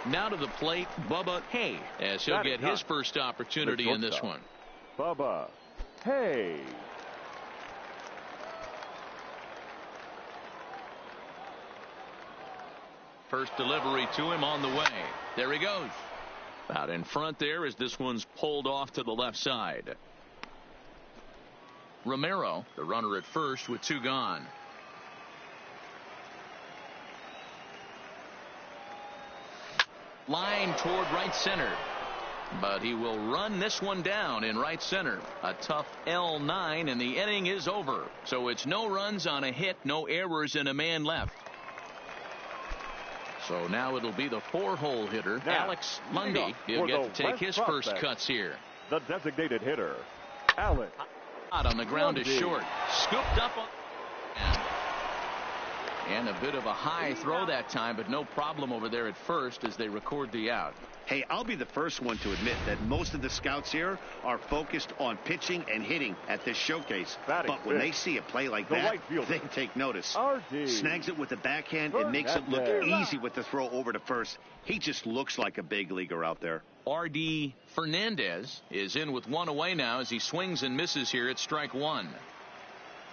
Now to the plate, Bubba Hay, as he'll get his first opportunity in this one. Bubba Hay. First delivery to him on the way. There he goes. Out in front there as this one's pulled off to the left side. Romero, the runner at first with 2 gone. Line toward right center. But he will run this one down in right center. A tough L9, and the inning is over. So it's no runs on a hit, no errors, and a man left. So now it'll be the 4-hole hitter, Alex Mundy. He'll get to take his first cuts here. The designated hitter, Alex. Out on the ground is short. Scooped up on. And a bit of a high throw that time, but no problem over there at first as they record the out. Hey, I'll be the first one to admit that most of the scouts here are focused on pitching and hitting at this showcase. But when they see a play like that, they take notice. Snags it with the backhand and makes it look easy with the throw over to first. He just looks like a big leaguer out there. R.D. Fernandez is in with 1 away now as he swings and misses here at strike 1.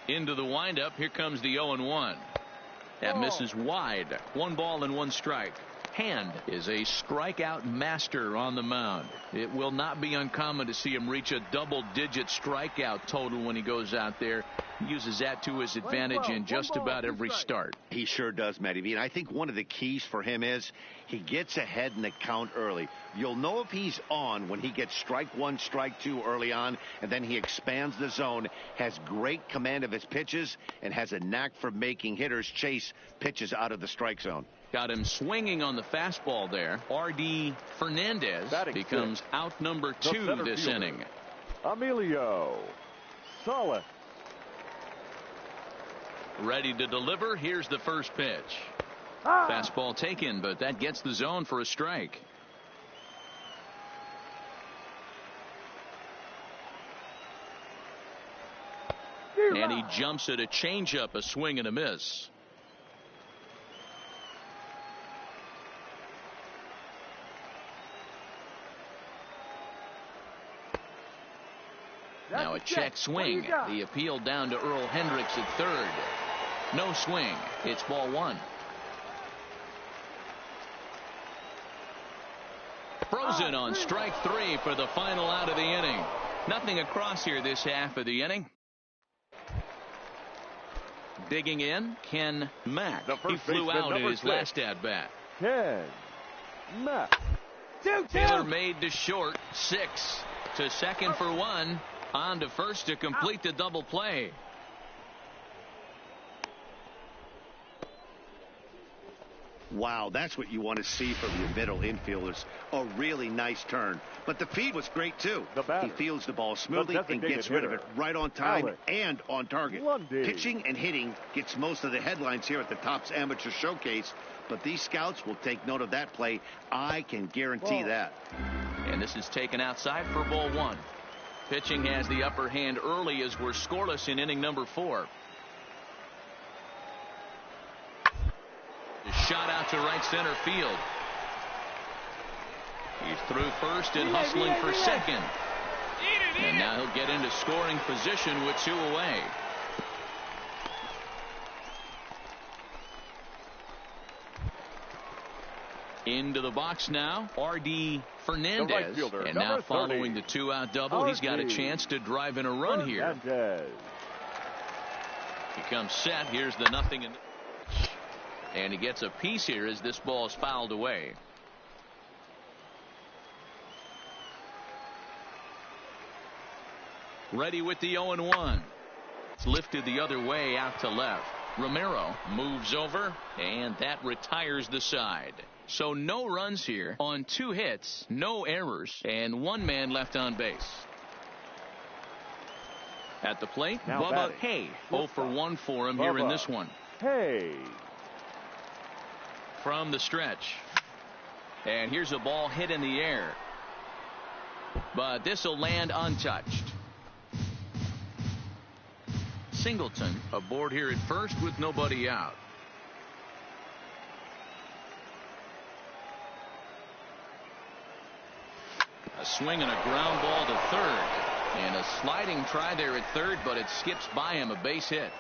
Into the windup. Here comes the 0-1. That misses wide. 1 ball and 1 strike. Hand is a strikeout master on the mound. It will not be uncommon to see him reach a double-digit strikeout total when he goes out there. He uses that to his advantage in just about every start. He sure does, Matty V. And I think one of the keys for him is he gets ahead in the count early. You'll know if he's on when he gets strike 1, strike 2 early on, and then he expands the zone, has great command of his pitches, and has a knack for making hitters chase pitches out of the strike zone. Got him swinging on the fastball there. R.D. Fernandez becomes out number 2 this inning. Emilio Salas. Ready to deliver. Here's the first pitch. Fastball taken, but that gets the zone for a strike. And he jumps at a changeup, a swing and a miss. Now a check swing. The appeal down to Earl Hendricks at third. No swing. It's ball 1. Frozen on strike 3 for the final out of the inning. Nothing across here this half of the inning. Digging in, Ken Mack. He flew out in his last at-bat. Ken Mack. Taylor made to short. 6 to second for 1. On to first to complete the double play. Wow, that's what you want to see from your middle infielders. A really nice turn. But the feed was great, too. He fields the ball smoothly and gets rid of it right on time and on target. Pitching and hitting gets most of the headlines here at the Topps Amateur Showcase. But these scouts will take note of that play. I can guarantee that. And this is taken outside for ball 1. Pitching has the upper hand early as we're scoreless in inning number 4. The shot out to right center field. He's through first and hustling for second. And now he'll get into scoring position with 2 away. Into the box now, R.D. Fernandez. And now following the 2-out double, he's got a chance to drive in a run here. He comes set. Here's the 0-. And he gets a piece here as this ball is fouled away. Ready with the 0-1. It's lifted the other way out to left. Romero moves over, and that retires the side. So no runs here on 2 hits, no errors, and 1 man left on base. At the plate, Bubba Hay. 0 for 1 for him here in this one. Hey. From the stretch. And here's a ball hit in the air. But this will land untouched. Singleton aboard here at first with nobody out. swing and a ground ball to third. And a sliding try there at third, but it skips by him, a base hit.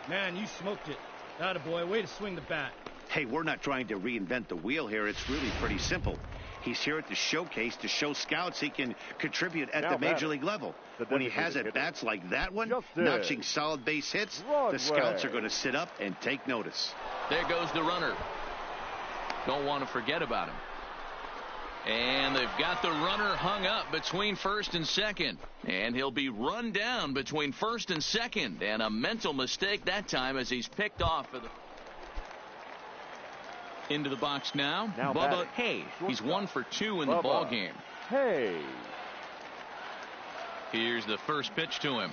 Man, you smoked it. Attaboy, way to swing the bat. Hey, we're not trying to reinvent the wheel here. It's really pretty simple. He's here at the showcase to show scouts he can contribute at the major league level. When he has at bats like that one, notching solid base hits, the scouts are going to sit up and take notice. There goes the runner. Don't want to forget about him. And they've got the runner hung up between first and second. And he'll be run down between first and second. And a mental mistake that time as he's picked off for the... Into the box now Bubba Hay. He's 1 for 2 in the ball game. Hey. Here's the first pitch to him.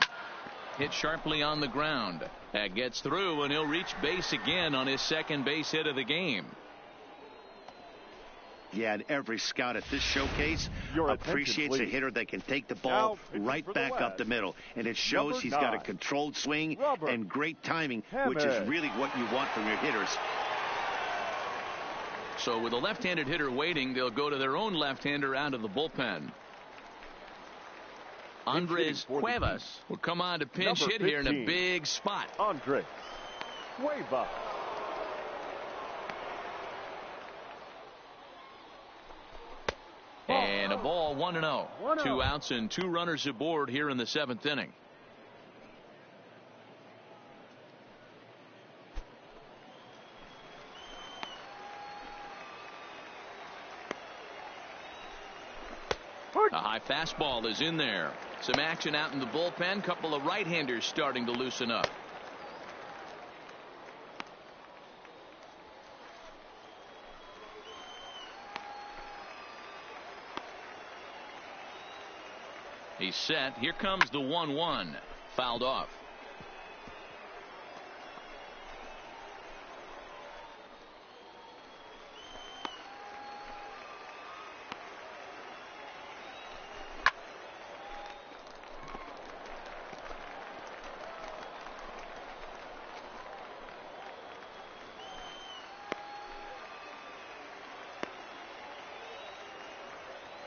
Hit sharply on the ground. That gets through, and he'll reach base again on his second base hit of the game. Yeah, and every scout at this showcase appreciates a hitter that can take the ball right back up the middle. And it shows he's got a controlled swing and great timing, which is really what you want from your hitters. So with a left-handed hitter waiting, they'll go to their own left-hander out of the bullpen. Andres Cuevas will come on to pinch hit here in a big spot. Andres Cuevas. And a ball, 1-0. 2 outs and 2 runners aboard here in the 7th inning. A high fastball is in there. Some action out in the bullpen. Couple of right-handers starting to loosen up. He's set. Here comes the 1-1. Fouled off.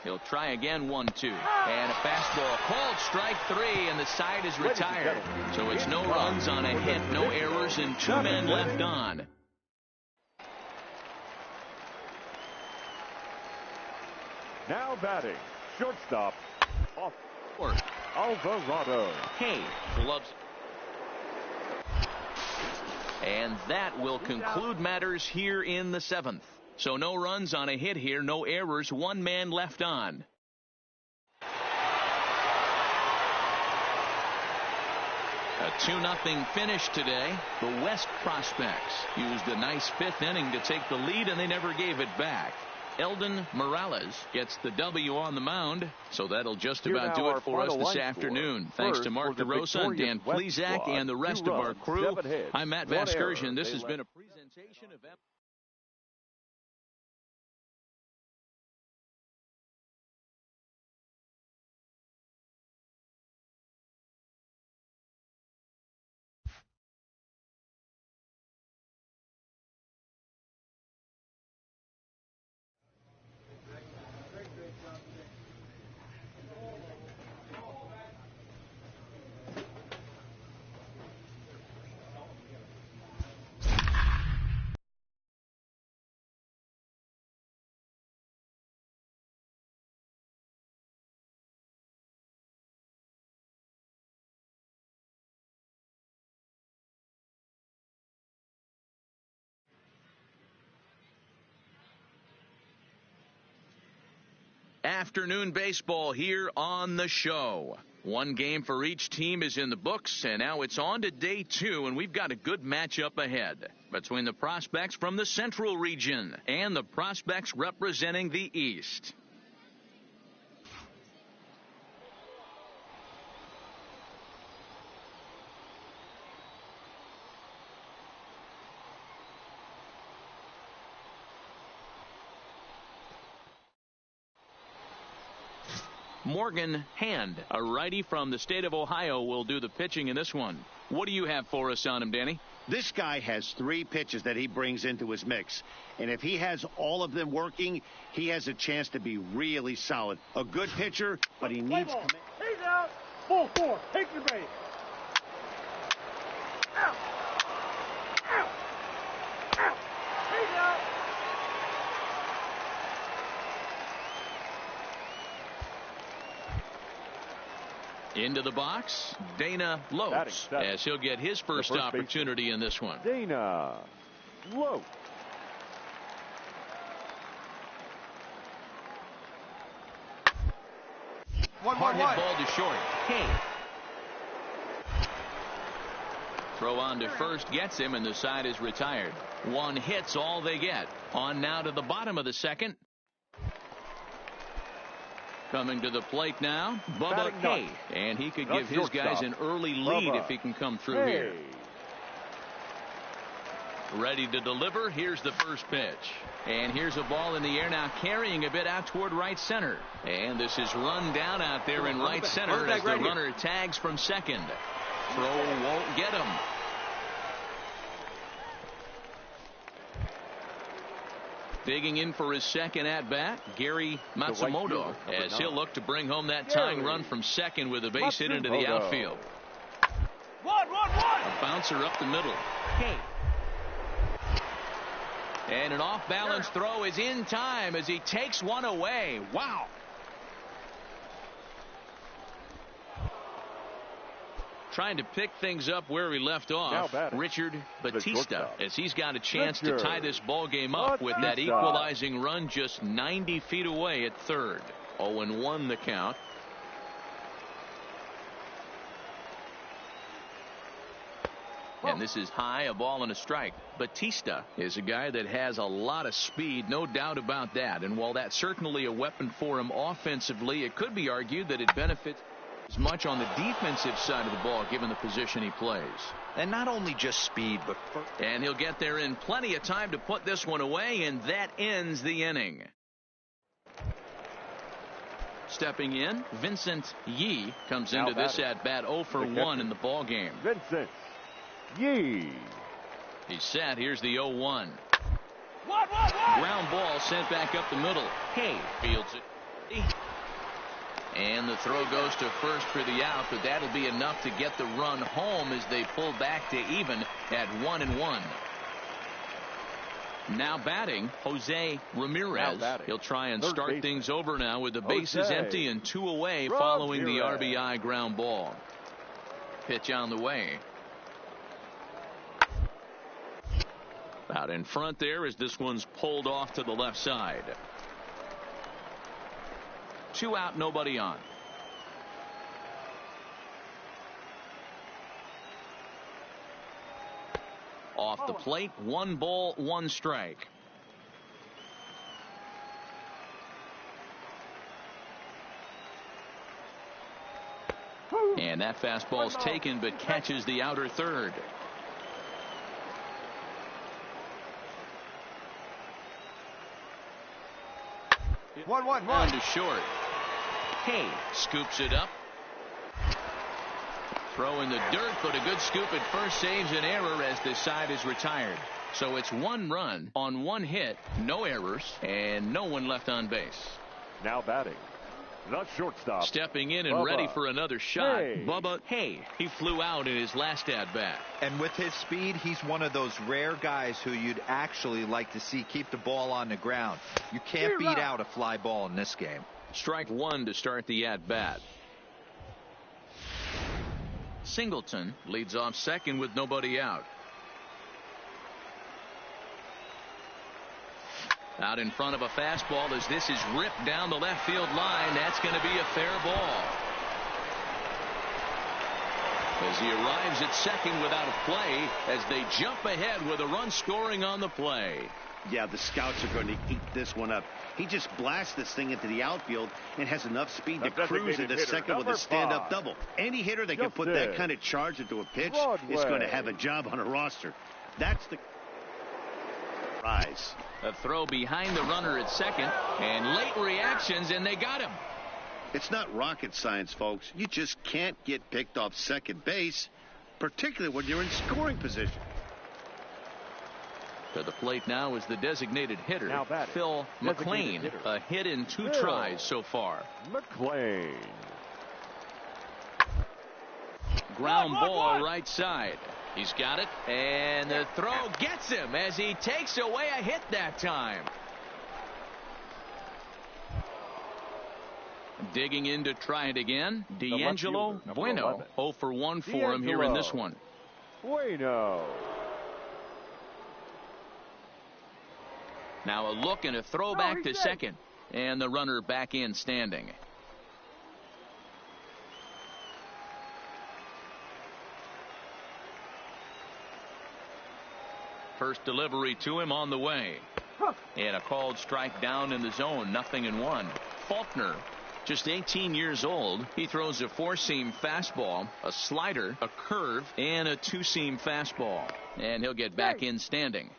He'll try again, 1-2. And a fastball called strike 3, and the side is retired. So it's no runs on a hit, no errors, and 2 men left on. Now batting, shortstop, off Or Alvarado. Hay loves it. And that will conclude matters here in the 7th. So no runs on a hit here, no errors, 1 man left on. A 2-0 finish today. The West Prospects used a nice 5th inning to take the lead, and they never gave it back. Eldon Morales gets the W on the mound, so that'll just about do it for us this afternoon. Thanks to Mark DeRosa and Dan Plesac and the rest of our crew. I'm Matt Vasgersian. This has been a presentation of... Afternoon baseball here on the show. 1 game for each team is in the books, and now it's on to day 2, and we've got a good matchup ahead between the prospects from the Central region and the prospects representing the East. Morgan Hand, a righty from the state of Ohio, will do the pitching in this one. What do you have for us on him, Danny? This guy has 3 pitches that he brings into his mix. And if he has all of them working, he has a chance to be really solid. A good pitcher, but he needs... He's out. Full 4. Take your base. Out. Out. Out. He's out. Into the box, Dana Lopes, as he'll get his first opportunity in this one. Dana Lopes. Hard hit ball to short. Hey. Throw on to first gets him, and the side is retired. 1 hit's all they get. On now to the bottom of the second. Coming to the plate now, Bubba Hay. And he could give his guys an early lead if he can come through here. Ready to deliver. Here's the first pitch. And here's a ball in the air now, carrying a bit out toward right center. And this is run down out there in right center as the runner tags from second. Throw won't get him. Digging in for his second at-bat, Gary Matsumoto, as he'll look to bring home that tying run from second with a base hit into the outfield. A bouncer up the middle. Hey. And an off-balance throw is in time as he takes one away. Wow. Trying to pick things up where he left off, Richard Batista, as he's got a chance to tie this ball game up with that equalizing run just 90 feet away at third. 0-1 the count. And this is high, a ball and a strike. Batista is a guy that has a lot of speed, no doubt about that. And while that's certainly a weapon for him offensively, it could be argued that it benefits as much on the defensive side of the ball given the position he plays. And not only just speed, but... And he'll get there in plenty of time to put this one away, and that ends the inning. Stepping in, Vincent Yee comes into this at-bat 0 for 1 in the ball game. Vincent Yee. He's set. Here's the 0-1. Ground ball sent back up the middle. Hay fields it. And the throw goes to first for the out, but that'll be enough to get the run home as they pull back to even at 1-1. Now batting, Jose Ramirez. He'll try and start things over now with the bases empty and 2 away following the RBI ground ball. Pitch on the way. Out in front there as this one's pulled off to the left side. 2 out, nobody on. Off the plate, 1 ball, 1 strike. And that fastball's taken but catches the outer third. On to short. Hay scoops it up. Throw in the dirt, but a good scoop at first saves an error as this side is retired. So it's 1 run on 1 hit, no errors, and no one left on base. Now batting, the shortstop. Stepping in and ready for another shot, Bubba Hay. He flew out in his last at-bat. And with his speed, he's one of those rare guys who you'd actually like to see keep the ball on the ground. You can't beat out a fly ball in this game. Strike 1 to start the at-bat. Singleton leads off second with nobody out. Out in front of a fastball as this is ripped down the left field line. That's going to be a fair ball. As he arrives at second without a play as they jump ahead with a run scoring on the play. Yeah, the scouts are going to eat this one up. He just blasts this thing into the outfield and has enough speed to cruise into second with a stand-up double. Any hitter that can put that kind of charge into a pitch is going to have a job on a roster. That's the rise. A throw behind the runner at second, and late reactions, and they got him. It's not rocket science, folks. You just can't get picked off second base. particularly when you're in scoring position. To the plate now is the designated hitter, Now batting, Phil McLean. hitter. A hit in 2 Phil tries so far. McLean. Ground ball right side. He's got it, and the throw gets him as he takes away a hit that time. Digging in to try it again. D'Angelo Bueno. 0 for 1 for him here in this one. Bueno. Now a look and a throw back to second. And the runner back in standing. First delivery to him on the way. And a called strike down in the zone. 0-1. Faulkner, just 18 years old. He throws a 4-seam fastball, a slider, a curve, and a 2-seam fastball. And he'll get back in standing.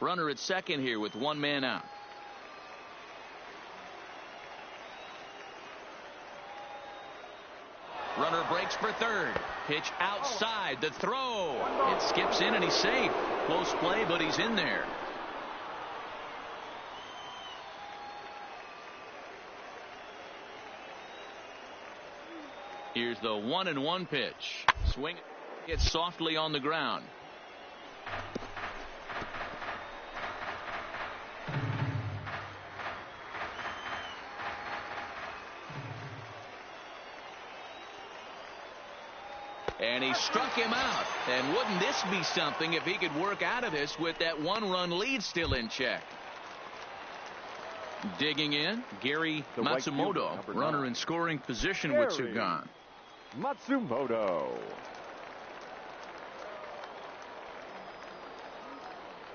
Runner at second here with 1 man out. Runner breaks for third. Pitch outside. The throw. It skips in and he's safe. Close play, but he's in there. Here's the 1-1 pitch. Swing. Gets softly on the ground. And he struck him out. And wouldn't this be something if he could work out of this with that 1-run lead still in check? Digging in, Gary Matsumoto, runner in scoring position with Sugan. Matsumoto.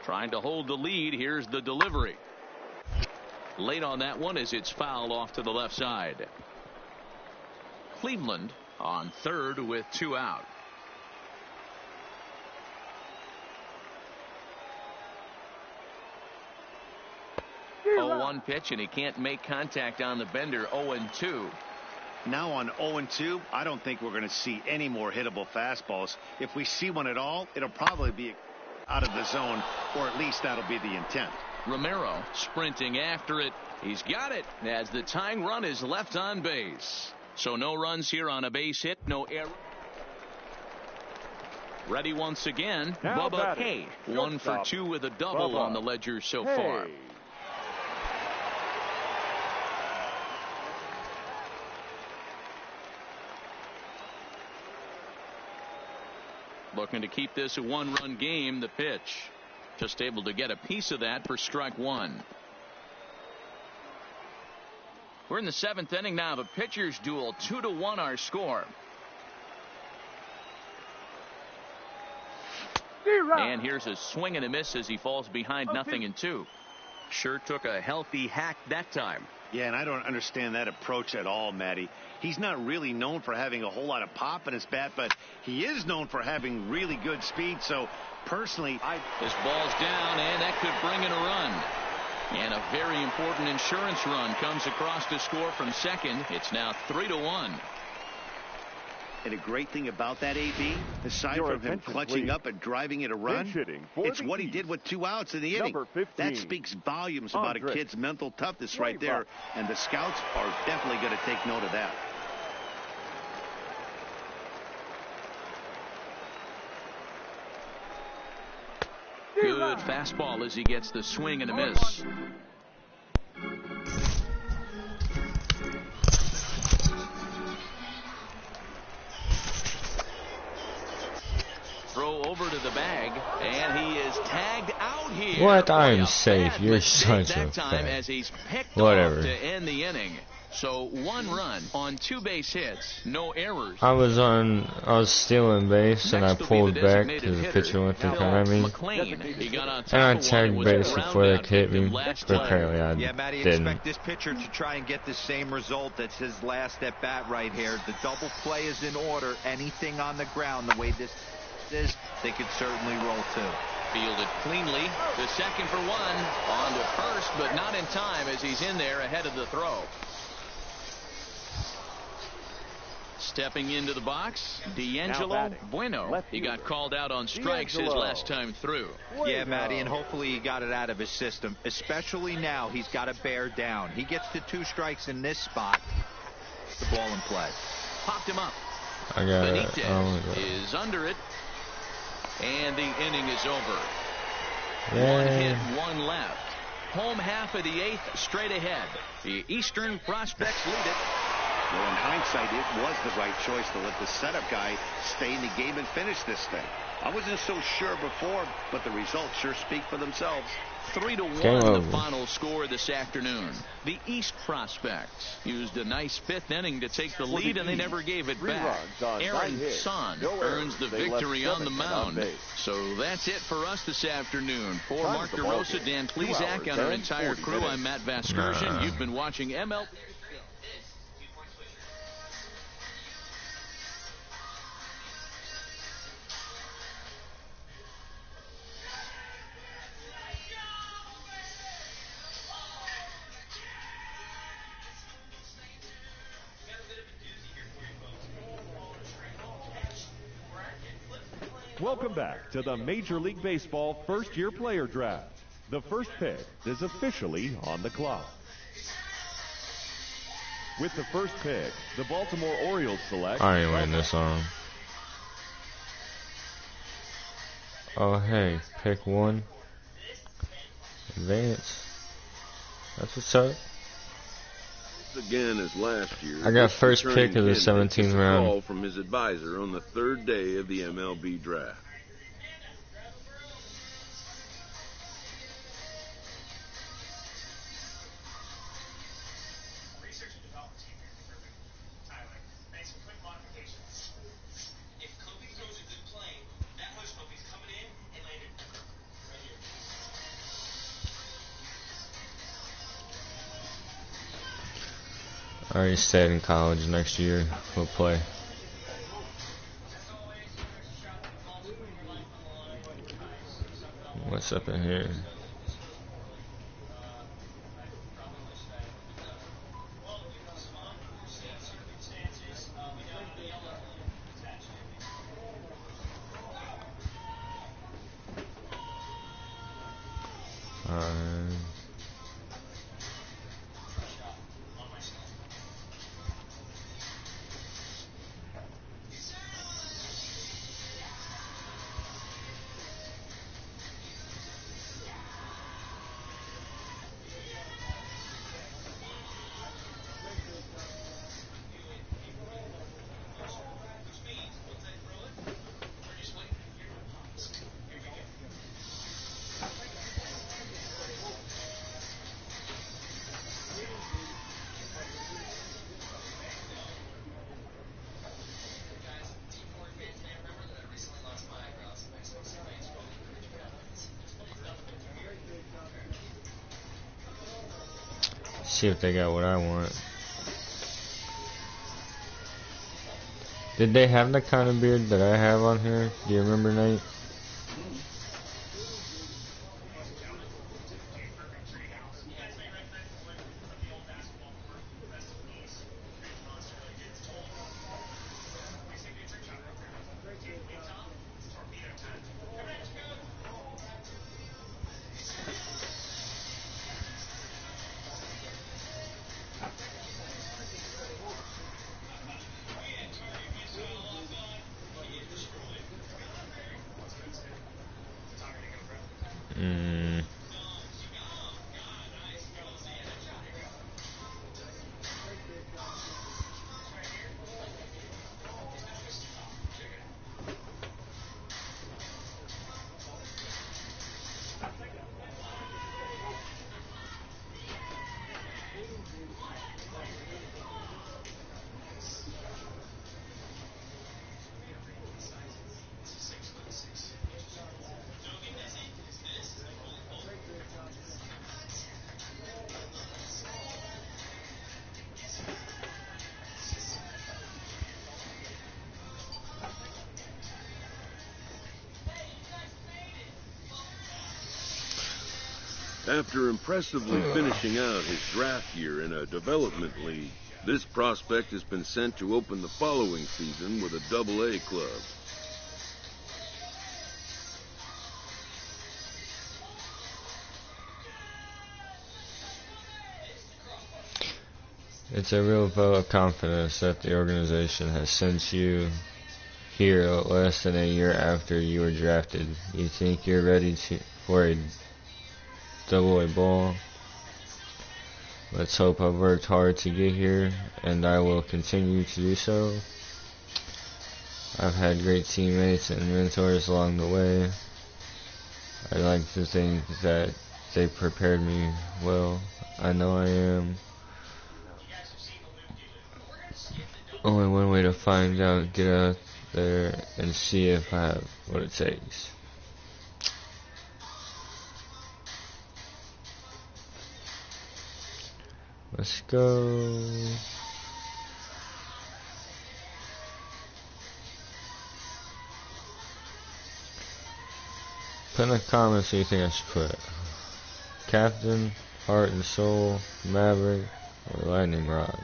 Trying to hold the lead. Here's the delivery. Late on that one as it's fouled off to the left side. Cleveland on third with 2 out. Oh, 1 pitch, and he can't make contact on the bender. 0-2. Now on 0-2, I don't think we're going to see any more hittable fastballs. If we see one at all, it'll probably be out of the zone, or at least that'll be the intent. Romero sprinting after it. He's got it as the tying run is left on base. So no runs here on a base hit, no error. Ready once again, now Bubba Hay. 1 for 2 with a double on the ledger so far. Looking to keep this a 1-run game. The pitch. Just able to get a piece of that for strike 1. We're in the 7th inning now of a pitcher's duel. 2-1 our score. And here's a swing and a miss as he falls behind 0-2. Sure took a healthy hack that time. Yeah, and I don't understand that approach at all, Matty. He's not really known for having a whole lot of pop in his bat, but he is known for having really good speed. So personally, this ball's down, and that could bring in a run. And a very important insurance run comes across to score from second. It's now 3-1. And a great thing about that, AB, aside from him clutching up and driving it a run, it's what he did with 2 outs in the inning. That speaks volumes about a kid's mental toughness right there. And the scouts are definitely going to take note of that. Good fastball as he gets the swing and a miss. Throw over to the bag, and he is tagged out here. What? I'm safe. You're such a as he's picked whatever off to end the inning. So 1 run on 2 base hits, no errors. I was stealing base, and I pulled back because the pitcher went to me. And I tagged base before they hit me, but apparently I Matty, didn't. Expect this pitcher to try and get the same result. That's his last at bat right here. The double play is in order. Anything on the ground, the way this is, they could certainly roll too. Fielded cleanly. The second for 1. On to first, but not in time as he's in there ahead of the throw. Stepping into the box, D'Angelo Bueno. He got called out on strikes his last time through. Yeah, Matty, and hopefully he got it out of his system. Especially now, he's got to bear down. He gets the 2 strikes in this spot. The ball in play. Popped him up. I got Benitez is under it. And the inning is over. Yeah. 1 hit, 1 left. Home half of the 8th, straight ahead. The Eastern Prospects lead it. Well, in hindsight, it was the right choice to let the setup guy stay in the game and finish this thing. I wasn't so sure before, but the results sure speak for themselves. 3-1 the final score this afternoon. The East Prospects used a nice 5th inning to take the lead, and they never gave it back. Aaron Son earns the victory on the mound. So that's it for us this afternoon. For Mark DeRosa, Dan Plesac, and our entire crew, I'm Matt Vasgersian. You've been watching MLB. Welcome back to the Major League Baseball first-year player draft. The first pick is officially on the clock. With the first pick, the Baltimore Orioles select... I ain't waiting this long. Oh, hey, pick 1. Advance. That's what's up. Again as last year. I got first pick of the 17th round. Call from his advisor on the 3rd day of the MLB draft. I already stayed in college next year. We'll play. What's up in here? See if they got what I want. Did they have the kind of beard that I have on here? Do you remember, Nate? After impressively finishing out his draft year in a development league, This prospect has been sent to open the following season with a Double-A club. It's a real vote of confidence that the organization has sent you here less than a year after you were drafted. You think you're ready for a Double-A ball? Let's hope I've worked hard to get here, and I will continue to do so. I've had great teammates and mentors along the way. I like to think that they prepared me well. I know I am. Only one way to find out, get out there and see if I have what it takes. Let's go. Put in the comments what you think I should put. Captain, Heart and Soul, Maverick, or Lightning Rod.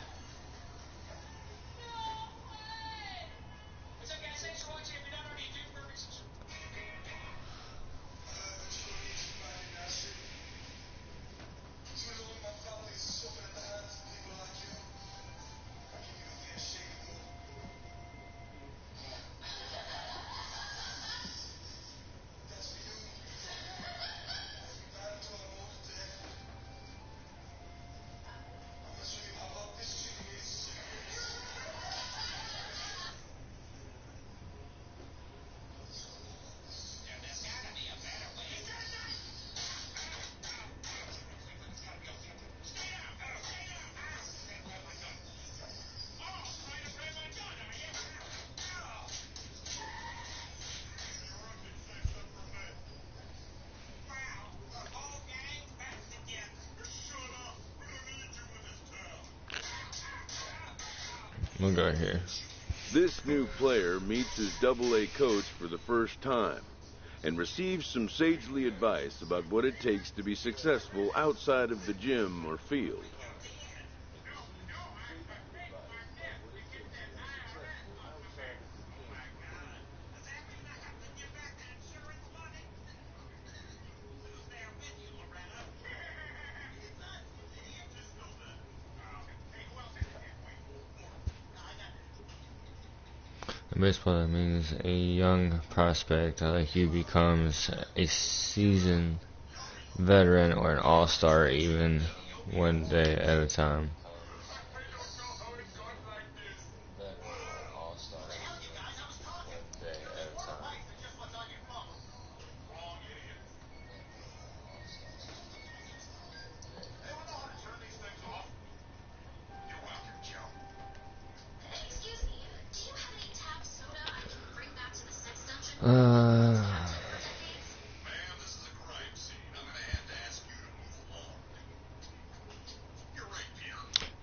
We'll go here. This new player meets his Double-A coach for the first time and receives some sagely advice about what it takes to be successful outside of the gym or field. In baseball, that means a young prospect like you becomes a seasoned veteran or an all-star even one day at a time.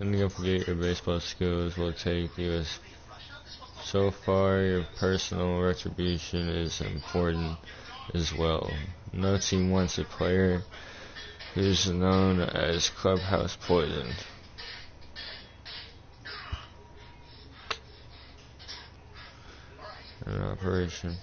And don't forget your baseball skills will take you so far. Your personal retribution is important as well. No team wants a player who's known as clubhouse poison. An operation.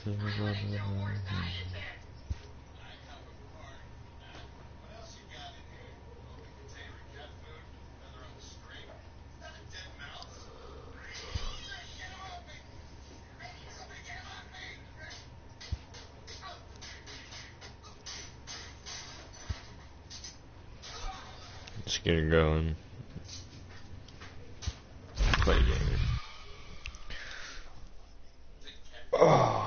Let's get it going. Play game. Oh.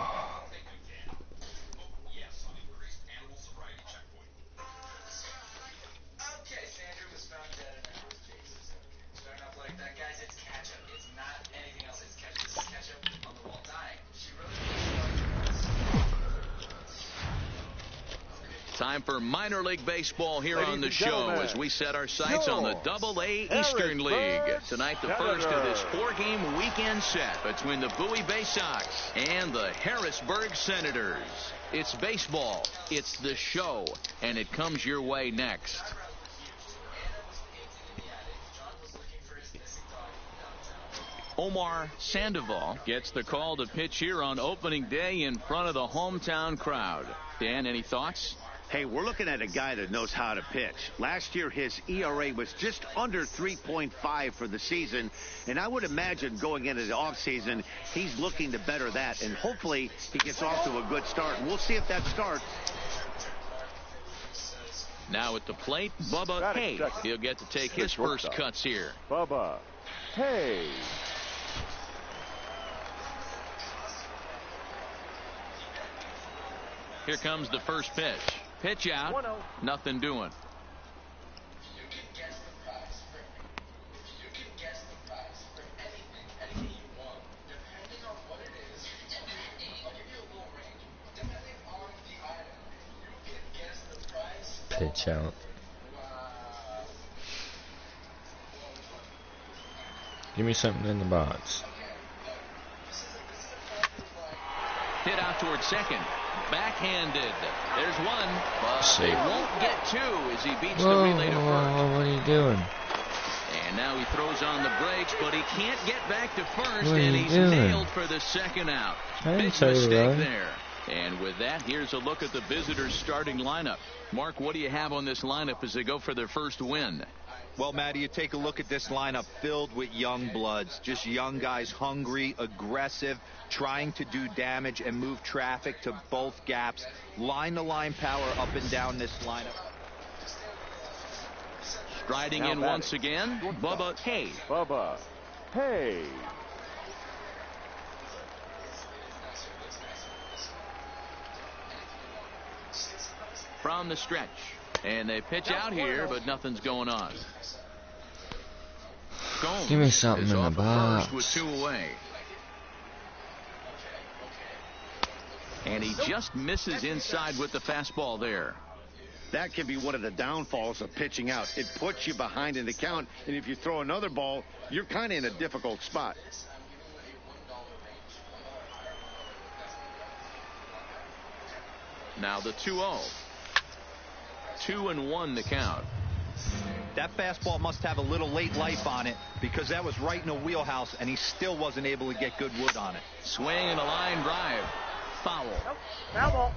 Time for minor league baseball here on the show as we set our sights on the Double-A Eastern League. Tonight, the first of this 4-game weekend set between the Bowie Bay Sox and the Harrisburg Senators. It's baseball, it's the show, and it comes your way next. Omar Sandoval gets the call to pitch here on opening day in front of the hometown crowd. Dan, any thoughts? Hey, we're looking at a guy that knows how to pitch. Last year, his ERA was just under 3.5 for the season, and I would imagine going into the offseason, he's looking to better that, and hopefully he gets off to a good start, and we'll see if that starts. Now at the plate, Bubba Hay. He'll get to take his first cuts here. Bubba Hay. Here comes the first pitch. Pitch out. 1-0. Nothing doing. Pitch out. Give me something in the box. Hit out towards second. Backhanded. There's one, but See. they won't get two as he beats the relay to first. What are you doing? And now he throws on the brakes, but he can't get back to first, What are and you he's doing? nailed for the second out. I didn't Big tell you to mistake run. there. And with that, here's a look at the visitors' starting lineup. Mark, what do you have on this lineup as they go for their first win? Well, Matty, you take a look at this lineup filled with young bloods, just young guys, hungry, aggressive, trying to do damage and move traffic to both gaps. Line-to-line power up and down this lineup. Striding in once again, Bubba Hay. Bubba Hay. From the stretch. And they pitch out here, but nothing's going on. Gomes Give me something is in the off box. first with 2 away. And he just misses inside with the fastball there. That can be one of the downfalls of pitching out. It puts you behind in the count, and if you throw another ball, you're kind of in a difficult spot. Now the 2-0. 2-1 the count. That fastball must have a little late life on it because that was right in the wheelhouse, and he still wasn't able to get good wood on it. Swing and a line drive. Foul. Foul ball.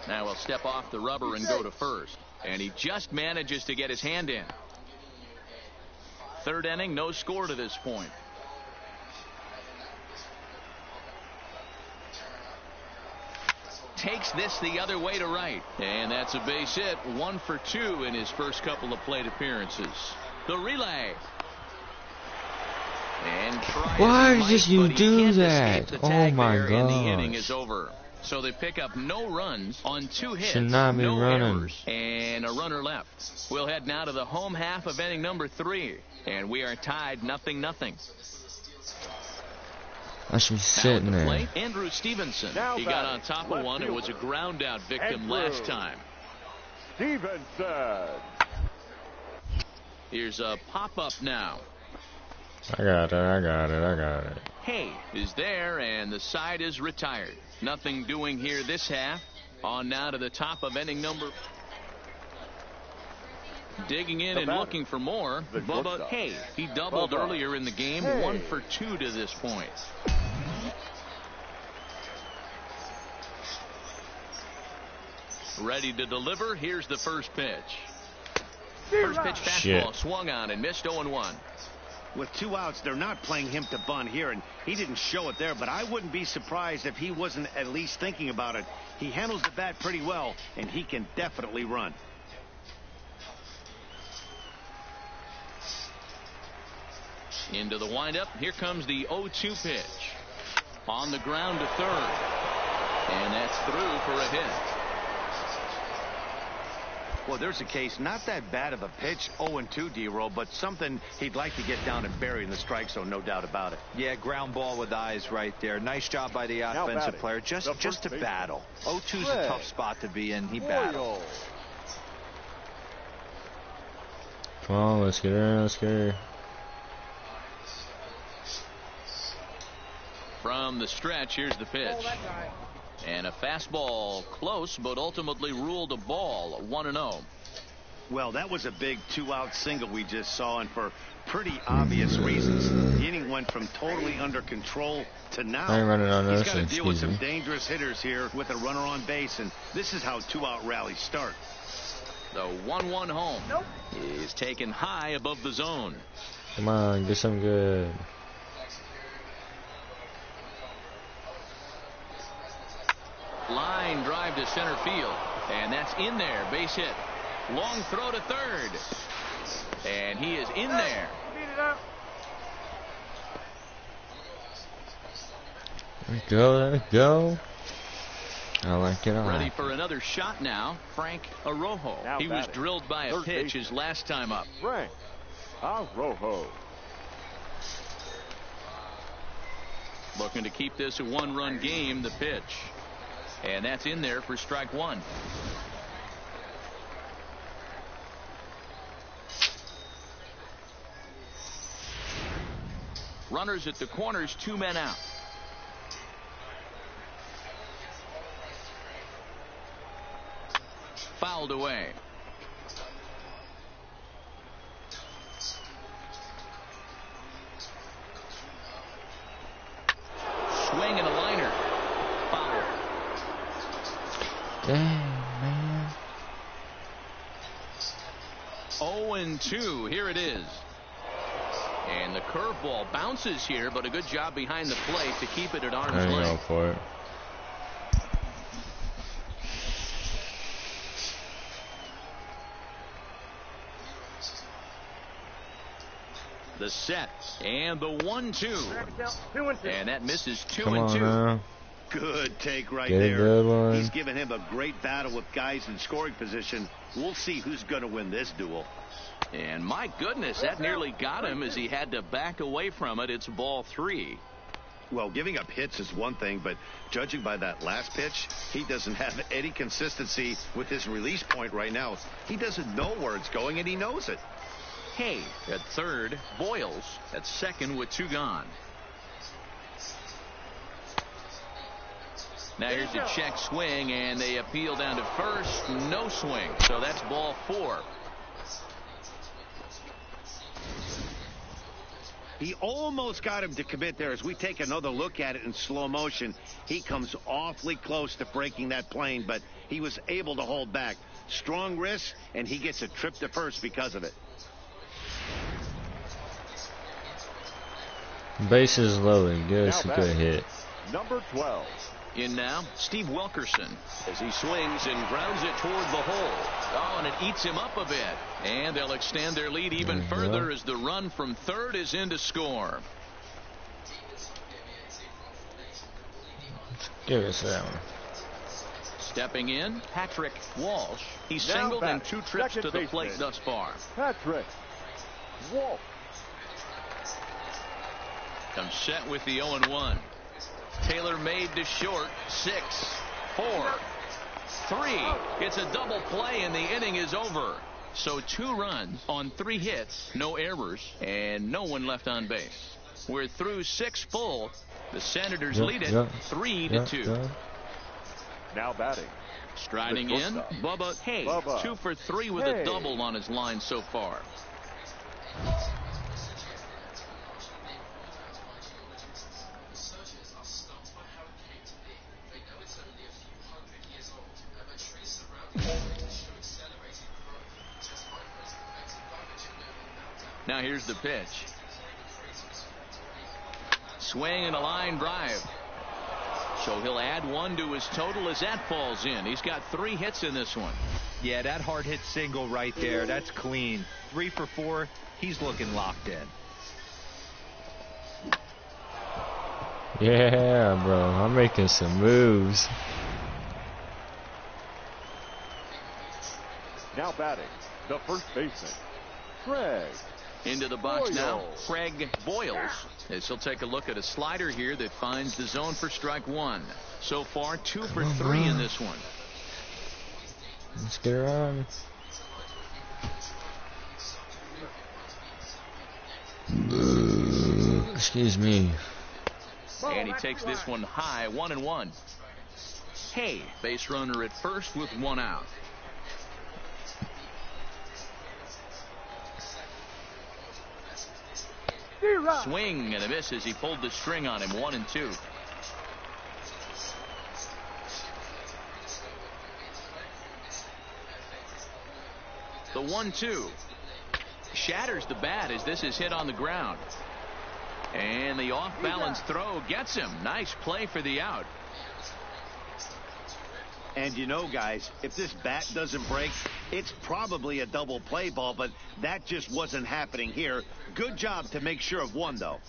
Now he'll step off the rubber and go to first. And he just manages to get his hand in. Third inning, no score to this point. Takes this the other way to right. And that's a base hit. 1 for 2 in his first couple of plate appearances. The relay. And Why did you do that? Oh my God. And the inning gosh. is over. So they pick up no runs on 2 hits. Should not be no running. errors, and a runner left. We'll head now to the home half of inning number 3. And we are tied 0-0. I should be sitting Now at the there. plate, Andrew Stevenson. Now He got batting, on top of left one and was a fielder, ground out victim Andrew last time. Stevenson. Here's a pop-up now. I got it. Hay is there, and the side is retired. Nothing doing here this half. On now to the top of inning number. Digging in and looking for more, Bubba Hay. He doubled earlier in the game, 1 for 2 to this point. Ready to deliver. Here's the first pitch. First pitch fastball swung on and missed 0-1. With 2 outs, they're not playing him to bunt here, and he didn't show it there, but I wouldn't be surprised if he wasn't at least thinking about it. He handles the bat pretty well, and he can definitely run. Into the windup. Here comes the 0-2 pitch. On the ground to third. And that's through for a hit. Well, there's a case, not that bad of a pitch, 0-2, D-Roll, but something he'd like to get down and bury in the strike zone, no doubt about it. Yeah, ground ball with eyes right there. Nice job by the offensive player, just to battle. 0-2's a tough spot to be in. He battled. Come on, let's get her, let's get her. From the stretch, here's the pitch. And a fastball close, but ultimately ruled a ball, 1-0. Well, that was a big 2-out single we just saw, and for pretty obvious reasons. The inning went from totally under control to now. I ain't running on He's this. got to deal with some dangerous hitters here with a runner on base, and this is how 2-out rallies start. The 1-1 home is taken high above the zone. Come on, get some good. Line drive to center field, and that's in there. Base hit. Long throw to third, and he is in there. There we go, there we go. I like it all. Ready for another shot now, Frank Arrojo. Now he was drilled by a pitch his last time up. Frank Arrojo. Looking to keep this a one-run game, the pitch. And that's in there for strike one. Runners at the corners, 2 men out. Fouled away. Swing and a liner. Foul. Dang, man. 0-2. Here it is. And the curveball bounces here, but a good job behind the plate to keep it at arm's I length. go for it. The set and the 1-2. And that misses 2-2. Come on now. Good take right Get a there. good one. He's given him a great battle with guys in scoring position. We'll see who's going to win this duel. And my goodness, that nearly got him as he had to back away from it. It's ball 3. Well, giving up hits is one thing, but judging by that last pitch, he doesn't have any consistency with his release point right now. He doesn't know where it's going, and he knows it. Hay at third, Boyles at second with 2 gone. Now here's a check swing, and they appeal down to first. No swing, so that's ball 4. He almost got him to commit there. As we take another look at it in slow motion, he comes awfully close to breaking that plane, but he was able to hold back. Strong wrist, and he gets a trip to first because of it. Bases loaded. Good, it's a good hit. Number 12. In now, Steve Wilkerson as he swings and grounds it toward the hole. Oh, and it eats him up a bit. And they'll extend their lead even further as the run from third is in to score. Give us that one. Stepping in, Patrick Walsh. He's singled in 2 trips to the plate thus far. Patrick Walsh. Comes set with the 0-1. Taylor made to short. 6, 4, 3. It's a double play, and the inning is over. So 2 runs on 3 hits, no errors, and no one left on base. We're through 6 full. The Senators lead it 3-2. Now batting. Striding in, Bubba Hay. 2 for 3 with a double on his line so far. Now here's the pitch. Swing and a line drive. So he'll add 1 to his total as that falls in. He's got 3 hits in this one. Yeah, that hard hit single right there. That's clean. 3 for 4. He's looking locked in. Yeah, bro. I'm making some moves. Now batting, the first baseman, Craig. Into the box now, Boyles. Craig Boyles, as he'll take a look at a slider here that finds the zone for strike one. So far, 2 for 3 in this one. Let's get her on. Excuse me. And he takes this one high, 1-1. Hay, base runner at first with 1 out. Swing and a miss as he pulled the string on him, 1-2. The 1-2 shatters the bat as this is hit on the ground. And the off-balance throw gets him. Nice play for the out. And you know, guys, if this bat doesn't break, it's probably a double play ball, but that just wasn't happening here. Good job to make sure of one, though.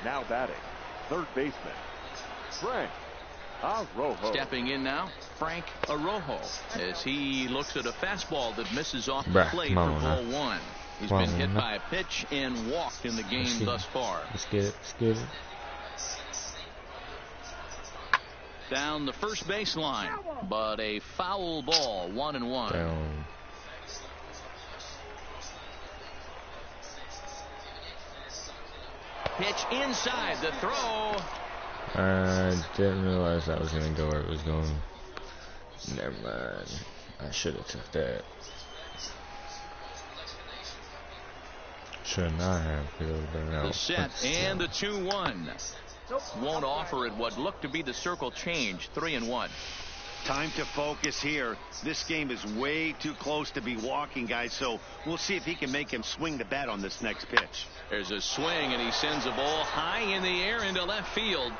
Now batting, third baseman, Frank Arrojo. Stepping in now, Frank Arrojo, as he looks at a fastball that misses off the Bruh, plate come for on, ball 1. He's Come been on, hit now. by a pitch and walked in the game thus far. Let's get it. Let's get it. Down the first baseline, but a foul ball, 1-1. Down. Pitch inside the throw. I didn't realize that was going to go where it was going. Never mind. I should have took that. Should not have. It would have been out. The set and the 2-1. Won't offer it what looked to be the circle change, 3-1. Time to focus here. This game is way too close to be walking, guys, so we'll see if he can make him swing the bat on this next pitch. There's a swing, and he sends a ball high in the air into left field.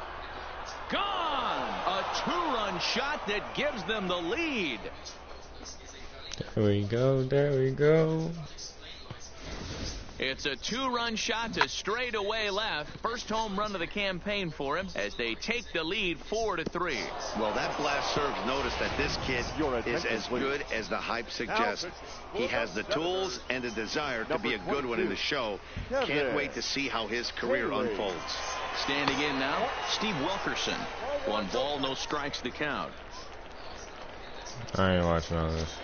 Gone! A 2-run shot that gives them the lead. There we go. There we go. It's a 2-run shot to straightaway left. First home run of the campaign for him as they take the lead 4-3. Well, that blast serves notice that this kid Your is attention, as please. good as the hype suggests. He has the tools and the desire to be a good one in the show. Can't wait to see how his career unfolds. Standing in now, Steve Wilkerson. 1 ball, no strikes to count. I ain't watching all this.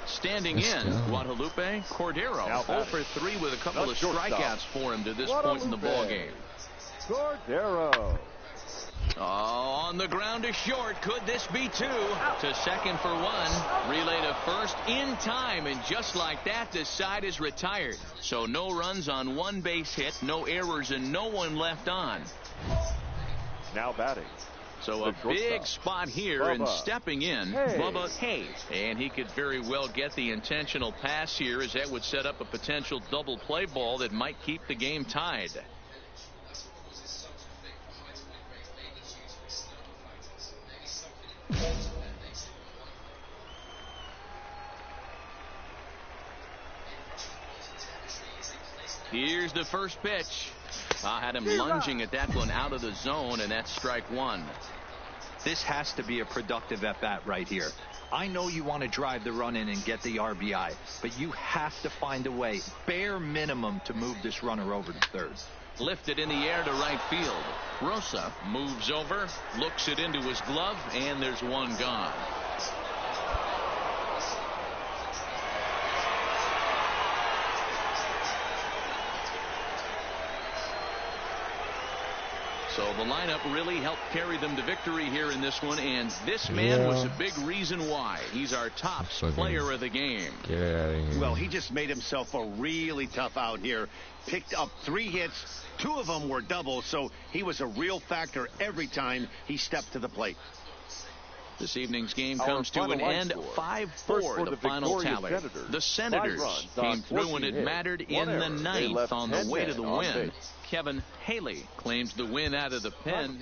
Standing Let's in, go. Guadalupe Cordero. Now 0 for 3 with a couple the of shortstop, strikeouts for him to this point in the ball game. Cordero. On the ground to short. Could this be 2? To second for 1. Relay to first in time, and just like that, the side is retired. So no runs on 1 base hit, no errors, and no one left on. Now batting, So the a big shortstop, spot here, and Bubba stepping in, Hay. Bubba Hay. And he could very well get the intentional pass here, as that would set up a potential double play ball that might keep the game tied. Here's the first pitch. I had him lunging at that one out of the zone, and that's strike 1. This has to be a productive at-bat right here. I know you want to drive the run in and get the RBI, but you have to find a way, bare minimum, to move this runner over to third. Lifted in the air to right field. Rosa moves over, looks it into his glove, and there's 1 gone. So the lineup really helped carry them to victory here in this one, and this man was a big reason why. He's our top player of the game. Get it out of here. Well, he just made himself a really tough out here. Picked up 3 hits. 2 of them were doubles, so he was a real factor every time he stepped to the plate. This evening's game Our comes to an final end, score. 5-4, First for the the final victorious tally. Senators. The Senators 5 runs came on through 14 when it hits. mattered 1 in the error. They 9th left on the 10 way to the men on win. base. Kevin Haley claims the win out of the pen.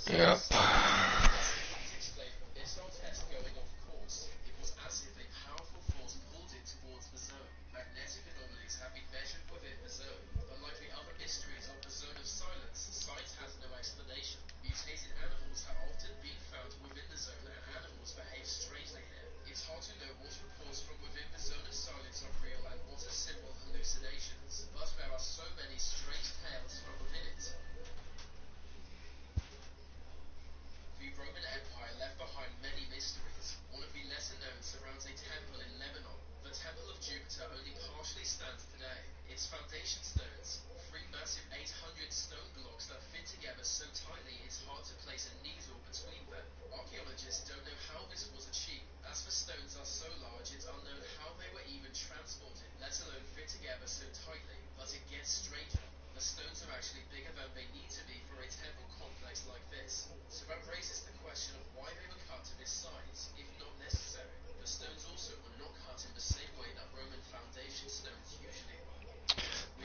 Yep.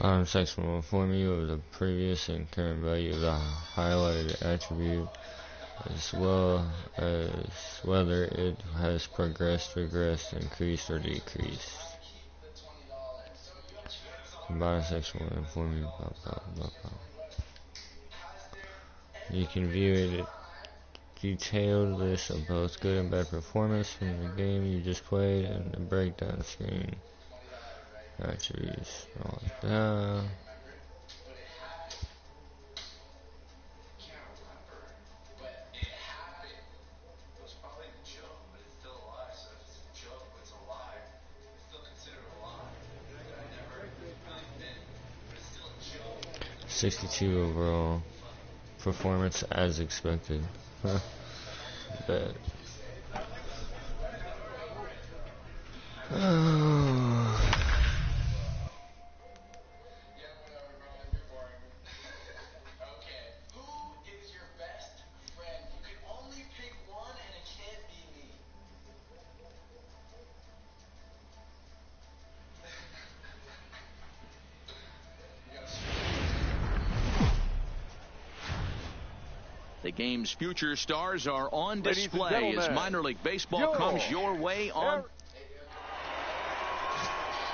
Bottom section will inform you of the previous and current value of the highlighted attribute, as well as whether it has progressed, regressed, increased, or decreased. The bottom section will inform you blah, blah, blah, blah. You can view a detailed list of both good and bad performance from the game you just played and the breakdown screen. Attributes, all like that. .62 overall performance as expected. Bet. The game's future stars are on display as minor league baseball comes your way on.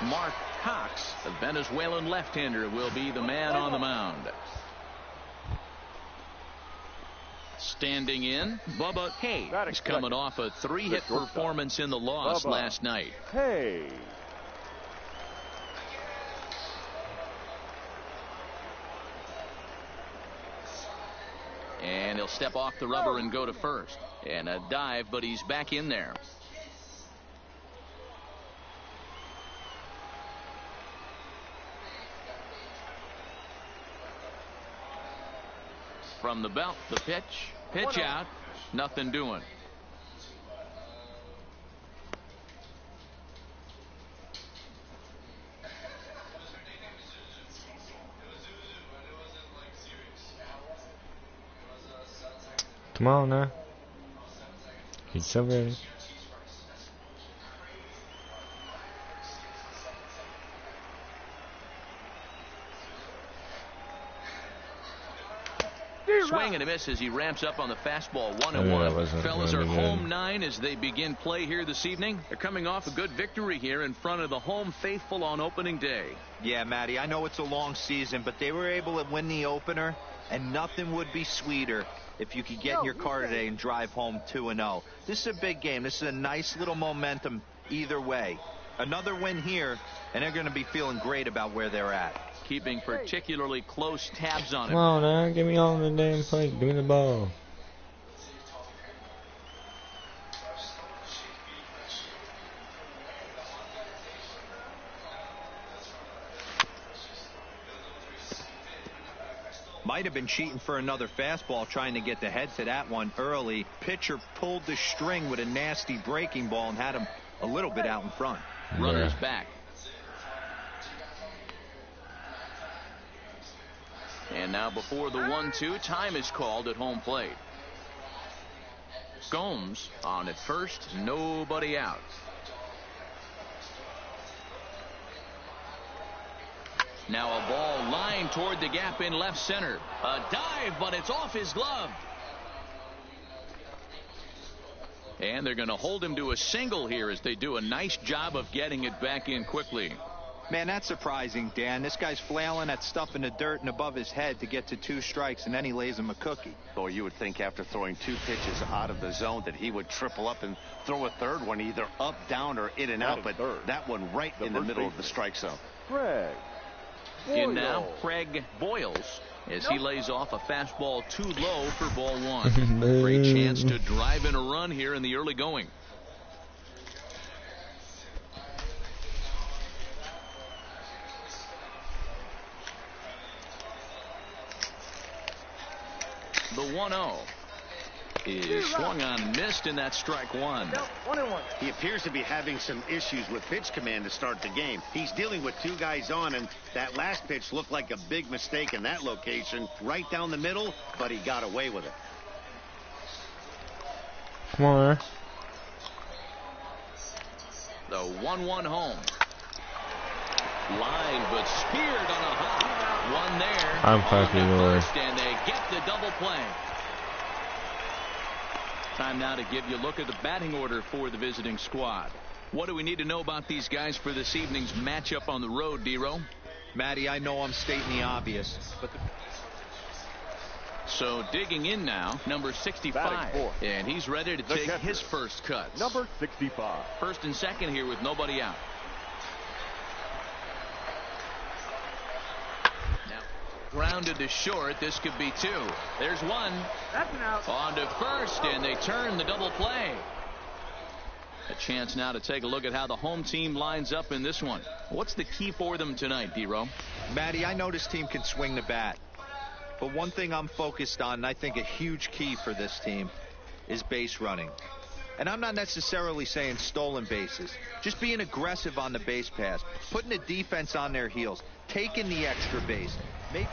Mark Cox, the Venezuelan left-hander, will be the man on the mound. Standing in, Bubba Hay is coming off a 3-hit performance in the loss last night. Hey. And he'll step off the rubber and go to first. And a dive, but he's back in there. From the belt, the pitch out, nothing doing. Come on now. He's so ready. Swing and a miss as he ramps up on the fastball. 1-1. Fellas are home 9 as they begin play here this evening. They're coming off a good victory here in front of the home faithful on opening day. Yeah, Matty, I know it's a long season, but they were able to win the opener, and nothing would be sweeter if you could get in your car today and drive home 2-0. This is a big game. This is a nice little momentum either way. Another win here, and they're going to be feeling great about where they're at. Keeping particularly close tabs on him. Come on now, get me on the damn plate. Give me the ball. Might have been cheating for another fastball, trying to get the head to that one early. Pitcher pulled the string with a nasty breaking ball and had him a little bit out in front. Runners back. And now before the 1-2, time is called at home plate. Gomes on at first, nobody out. Now a ball lined toward the gap in left center. A dive, but it's off his glove. And they're going to hold him to a single here as they do a nice job of getting it back in quickly. Man, that's surprising, Dan. This guy's flailing at stuff in the dirt and above his head to get to 2 strikes, and then he lays him a cookie. Or you would think after throwing 2 pitches out of the zone that he would triple up and throw a third one either up, down, or in and out, but that one right in the middle of the strike zone. Craig In now, Craig Boyles, as he lays off a fastball too low for ball 1. Great chance to drive in a run here in the early going. The 1-0 is swung on, missed, and that's strike 1. 1-1. He appears to be having some issues with pitch command to start the game. He's dealing with 2 guys on, and that last pitch looked like a big mistake in that location, right down the middle, but he got away with it. Come on. The 1-1 home. Line, but speared on a hop. One there. I'm fucking Lord. And they get the double play. Time now to give you a look at the batting order for the visiting squad. What do we need to know about these guys for this evening's matchup on the road, D-Row? Matty, I know I'm stating the obvious, but so digging in now, number 65, and he's ready to take his first cuts. Number 65. First and second here with nobody out. Now grounded to short. This could be two. There's one. That's an out. On to first, and they turn the double play. A chance now to take a look at how the home team lines up in this one. What's the key for them tonight, D-Row? Matty, I know this team can swing the bat. But one thing I'm focused on, and I think a huge key for this team, is base running. And I'm not necessarily saying stolen bases. Just being aggressive on the base pass. Putting the defense on their heels. Taking the extra base. Maybe.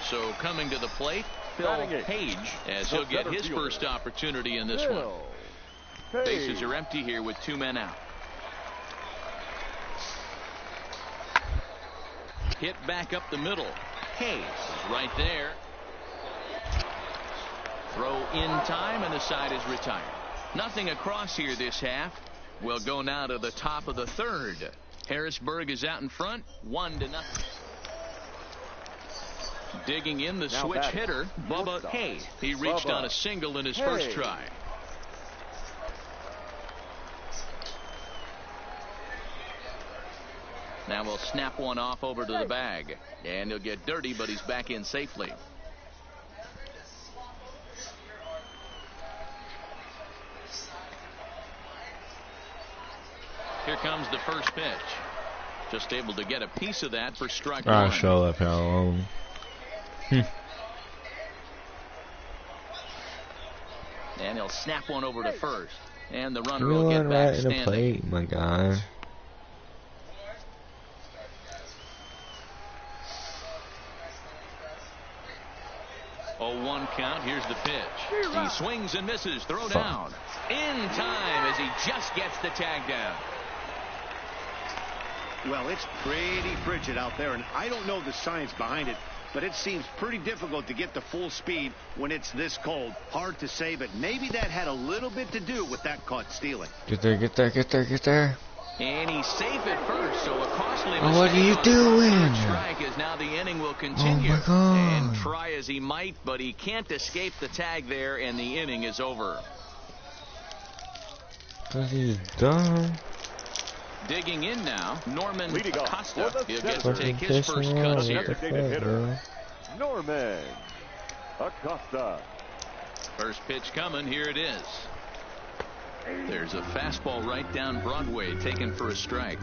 So coming to the plate, Phil Page, as he'll get his first opportunity in this one. Bases are empty here with 2 men out. Hit back up the middle. Hayes is right there. Throw in time, and the side is retired. Nothing across here this half. We'll go now to the top of the third. Harrisburg is out in front, 1-0. Digging in the switch hitter, Bubba Hayes. He reached on a single in his first try. Now we'll snap one off over to the bag. And he'll get dirty, but he's back in safely. Here comes the first pitch. Just able to get a piece of that for strike one. I show up how long. And he'll snap one over to first. And the runner will get back standing. The plate, my guy. 0-1 count. Here's the pitch. He swings and misses. Throw down. In time as he just gets the tag down. Well, it's pretty frigid out there, and I don't know the science behind it, but it seems pretty difficult to get to full speed when it's this cold. Hard to say, but maybe that had a little bit to do with that caught stealing. Get there, get there, get there, get there. And he's safe at first, so a costly mistake. Oh, what are you doing? Strike as now the inning will continue. Oh my God. And try as he might, but he can't escape the tag there, and the inning is over. Cause he's dumb. Digging in now, Norman Acosta. He'll get to take his first cuts here. Hitter, Norman Acosta. First pitch coming. Here it is. There's a fastball right down Broadway, taken for a strike.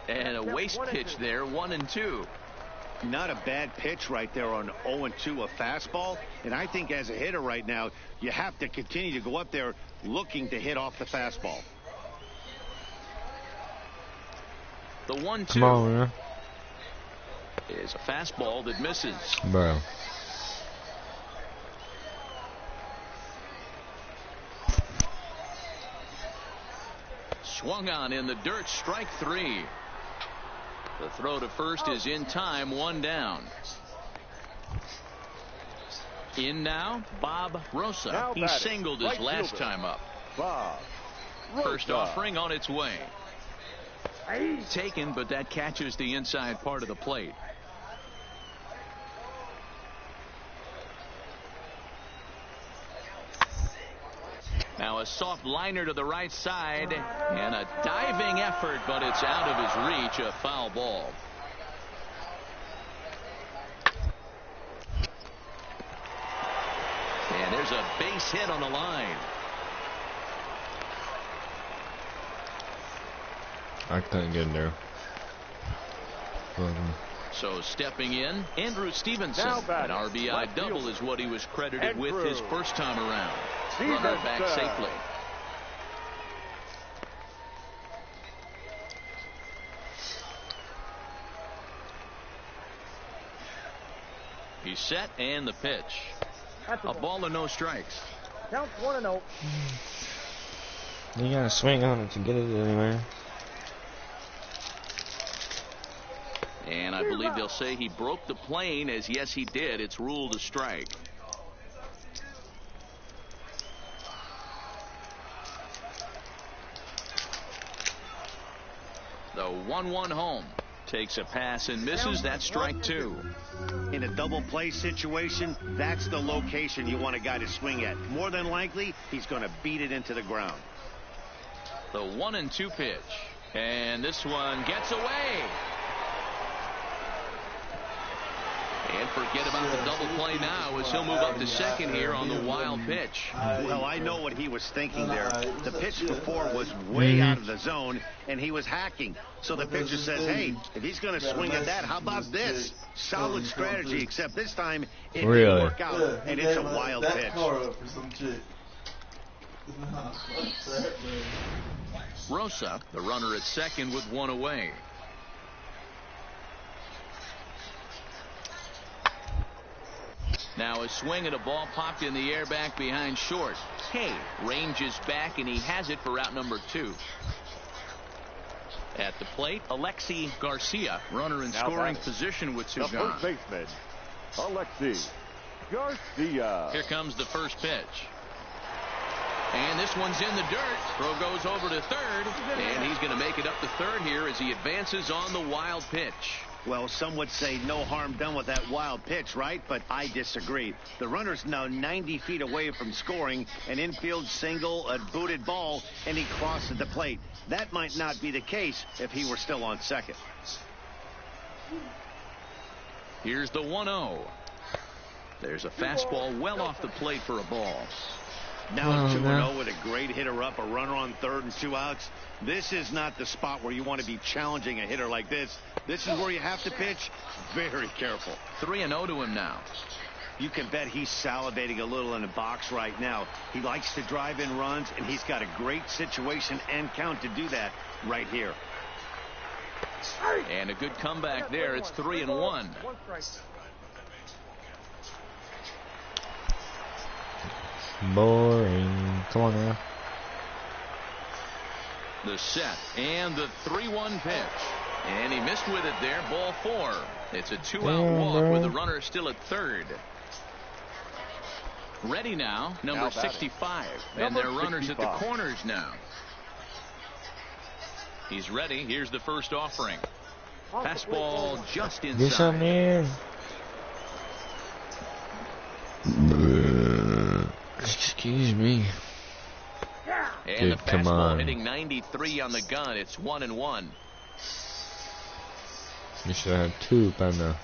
And a waste pitch there, 1-2. Not a bad pitch right there on 0-2, a fastball. And I think as a hitter right now, you have to continue to go up there looking to hit off the fastball. The 1-2 Come on, man. Is a fastball that misses. Bro. Swung on in the dirt, strike 3. The throw to first is in time, 1 down. In now, Bob Rosa. He singled his last time up. Bob First offering on its way. Taken, but that catches the inside part of the plate. Now a soft liner to the right side and a diving effort, but it's out of his reach, a foul ball. And there's a base hit on the line. I couldn't get in there. So stepping in, Andrew Stevenson. An RBI double is what he was credited with his first time around. Runner back safely. He's set, and the pitch. A ball and no strikes. Count 1-0. You gotta swing on it to get it anywhere. And I believe they'll say he broke the plane, as yes he did. It's ruled a strike. The 1-1 home. Takes a pass and misses. That's strike 2. In a double play situation, that's the location you want a guy to swing at. More than likely, he's going to beat it into the ground. The 1-2 pitch. And this one gets away. And forget about the double play now, as he'll move up to second here on the wild pitch. Well, I know what he was thinking there. The pitch before was way out of the zone, and he was hacking. So the pitcher says, hey, if he's going to swing at that, how about this? Solid strategy, except this time it didn't work out, and it's a wild pitch. Rosa, the runner at second with one away. Now a swing at a ball popped in the air back behind short. Hay ranges back, and he has it for out number 2. At the plate, Alexi Garcia, runner in scoring position with 2 gone. The first baseman, Alexi Garcia. Here comes the first pitch. And this one's in the dirt. Throw goes over to third, and he's going to make it up to third here as he advances on the wild pitch. Well, some would say no harm done with that wild pitch, right? But I disagree. The runner's now 90 feet away from scoring, an infield single, a booted ball, and he crosses the plate. That might not be the case if he were still on second. Here's the 1-0. There's a fastball well off the plate for a ball. Now 2-0 with a great hitter up, a runner on third and 2 outs. This is not the spot where you want to be challenging a hitter like this. This is where you have to pitch very careful. 3-0 to him now. You can bet he's salivating a little in the box right now. He likes to drive in runs, and he's got a great situation and count to do that right here. And a good comeback there. It's 3-1. Boring. Come on now. The set and the 3-1 pitch. And he missed with it there. Ball 4. It's a 2-out walk with the runner still at third. Ready now, number 65. And their runners at the corners now. He's ready. Here's the first offering. Fastball just inside. Get some in. Excuse me. And the fastball hitting 93 on the gun. It's 1-1. You should have 2 by now.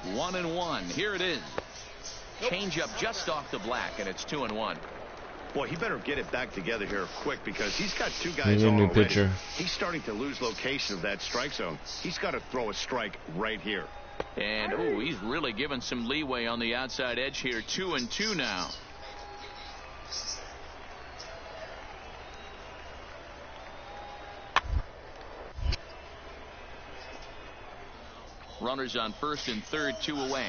1-1. Here it is. Change up just off the black, and it's 2-1. Boy, he better get it back together here quick, because he's got 2 guys on already. Pitcher. He's starting to lose location of that strike zone. He's got to throw a strike right here. And, oh, he's really given some leeway on the outside edge here. 2-2 now. Runners on first and third, 2 away.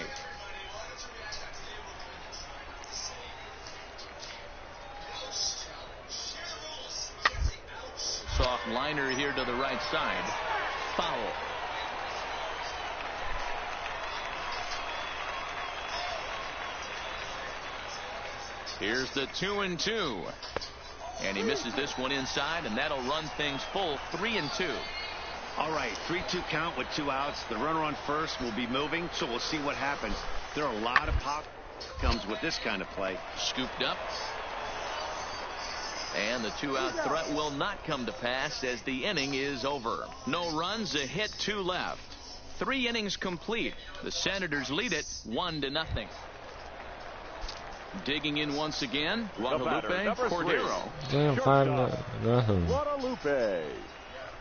Soft liner here to the right side. Foul. Here's the 2-2. And he misses this one inside, and that'll run things full 3-2. All right, 3-2 count with 2 outs. The runner on first will be moving, so we'll see what happens. There are a lot of pop comes with this kind of play. Scooped up. And the 2-out threat will not come to pass as the inning is over. No runs, a hit, 2 left. 3 innings complete. The Senators lead it 1-0. Digging in once again, Guadalupe Cordero. Damn, 5-0. Guadalupe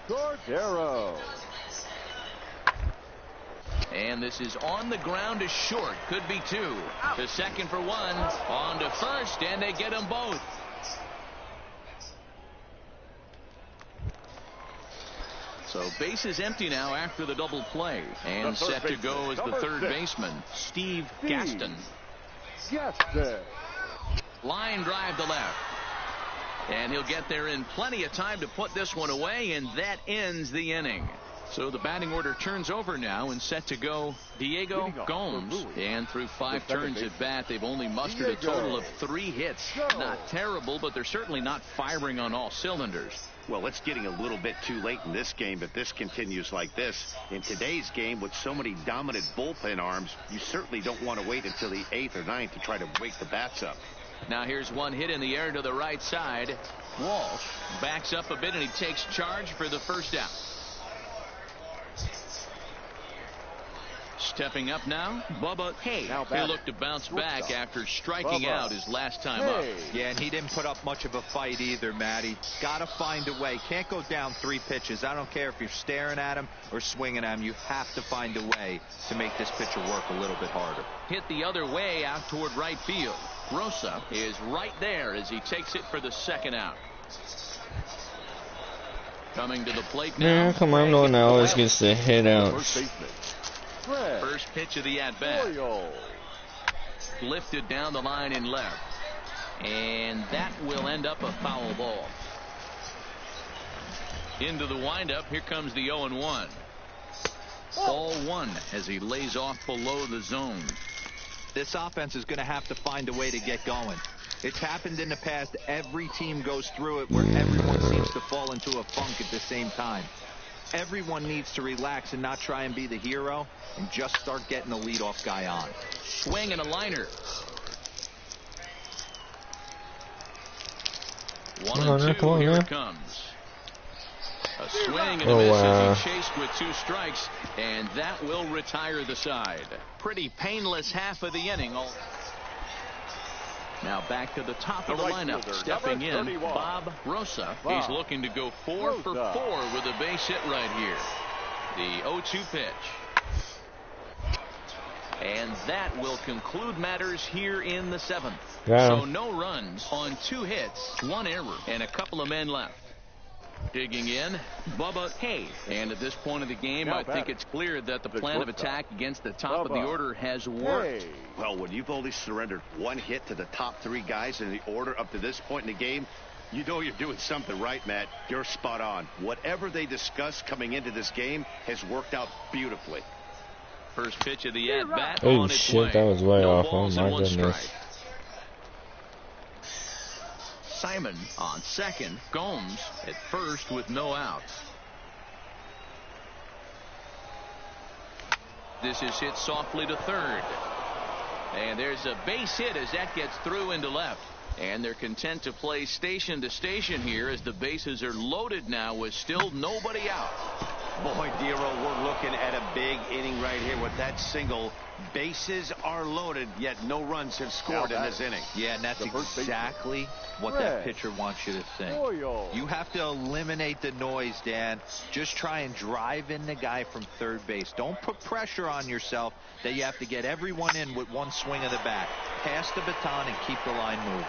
Cordero. And this is on the ground to short. Could be two. To second for one. On to first, and they get them both. So base is empty now after the double play. And set to go is the third baseman, Steve Gaston. Line drive to left. And he'll get there in plenty of time to put this one away, and that ends the inning. So the batting order turns over now and set to go Diego Gomes. And through 5 turns at bat, they've only mustered a total of 3 hits. Not terrible, but they're certainly not firing on all cylinders. Well, it's getting a little bit too late in this game, but this continues like this. In today's game, with so many dominant bullpen arms, you certainly don't want to wait until the 8th or 9th to try to wake the bats up. Now here's one hit in the air to the right side. Walsh backs up a bit, and he takes charge for the first out. Stepping up now, Bubba Hay. He looked to bounce back after striking out his last time up. Yeah, and he didn't put up much of a fight either, Matty. Got to find a way. Can't go down 3 pitches. I don't care if you're staring at him or swinging at him. You have to find a way to make this pitcher work a little bit harder. Hit the other way out toward right field. Rosa is right there as he takes it for the second out. Coming to the plate now. Yeah, come on, no one always gets the hit out. First pitch of the at-bat. Lifted down the line in left. And that will end up a foul ball. Into the windup. Here comes the 0-1. Ball 1 as he lays off below the zone. This offense is going to have to find a way to get going. It's happened in the past. Every team goes through it where everyone seems to fall into a funk at the same time. Everyone needs to relax and not try and be the hero and just start getting the leadoff guy on. Swing and a liner. 1-2. Here it comes. A swing and a miss as he chased with 2 strikes, and that will retire the side. Pretty painless half of the inning. Now back to the top of the lineup. Stepping in, Bob Rosa. He's looking to go 4 for 4 with a base hit right here. The 0-2 pitch. And that will conclude matters here in the 7th. So no runs on 2 hits, 1 error, and a couple of men left. Digging in, Bubba Hay. And at this point of the game, I think it's clear that the plan of attack against the top of the order has worked. Well, when you've only surrendered 1 hit to the top 3 guys in the order up to this point in the game, you know you're doing something right, Matt. You're spot on. Whatever they discussed coming into this game has worked out beautifully. First pitch of the at-bat. Oh, shit, that was way off. Oh, my goodness. Simon on second. Gomes at first with no outs. This is hit softly to third. And there's a base hit as that gets through into left. And they're content to play station to station here as the bases are loaded now with still nobody out. Boy, Dero, we're looking at a big inning right here with that single. Bases are loaded, yet no runs have scored in this inning. Yeah, and that's exactly what that pitcher wants you to think. You have to eliminate the noise, Dan. Just try and drive in the guy from third base. Don't put pressure on yourself that you have to get everyone in with 1 swing of the bat. Pass the baton and keep the line moving.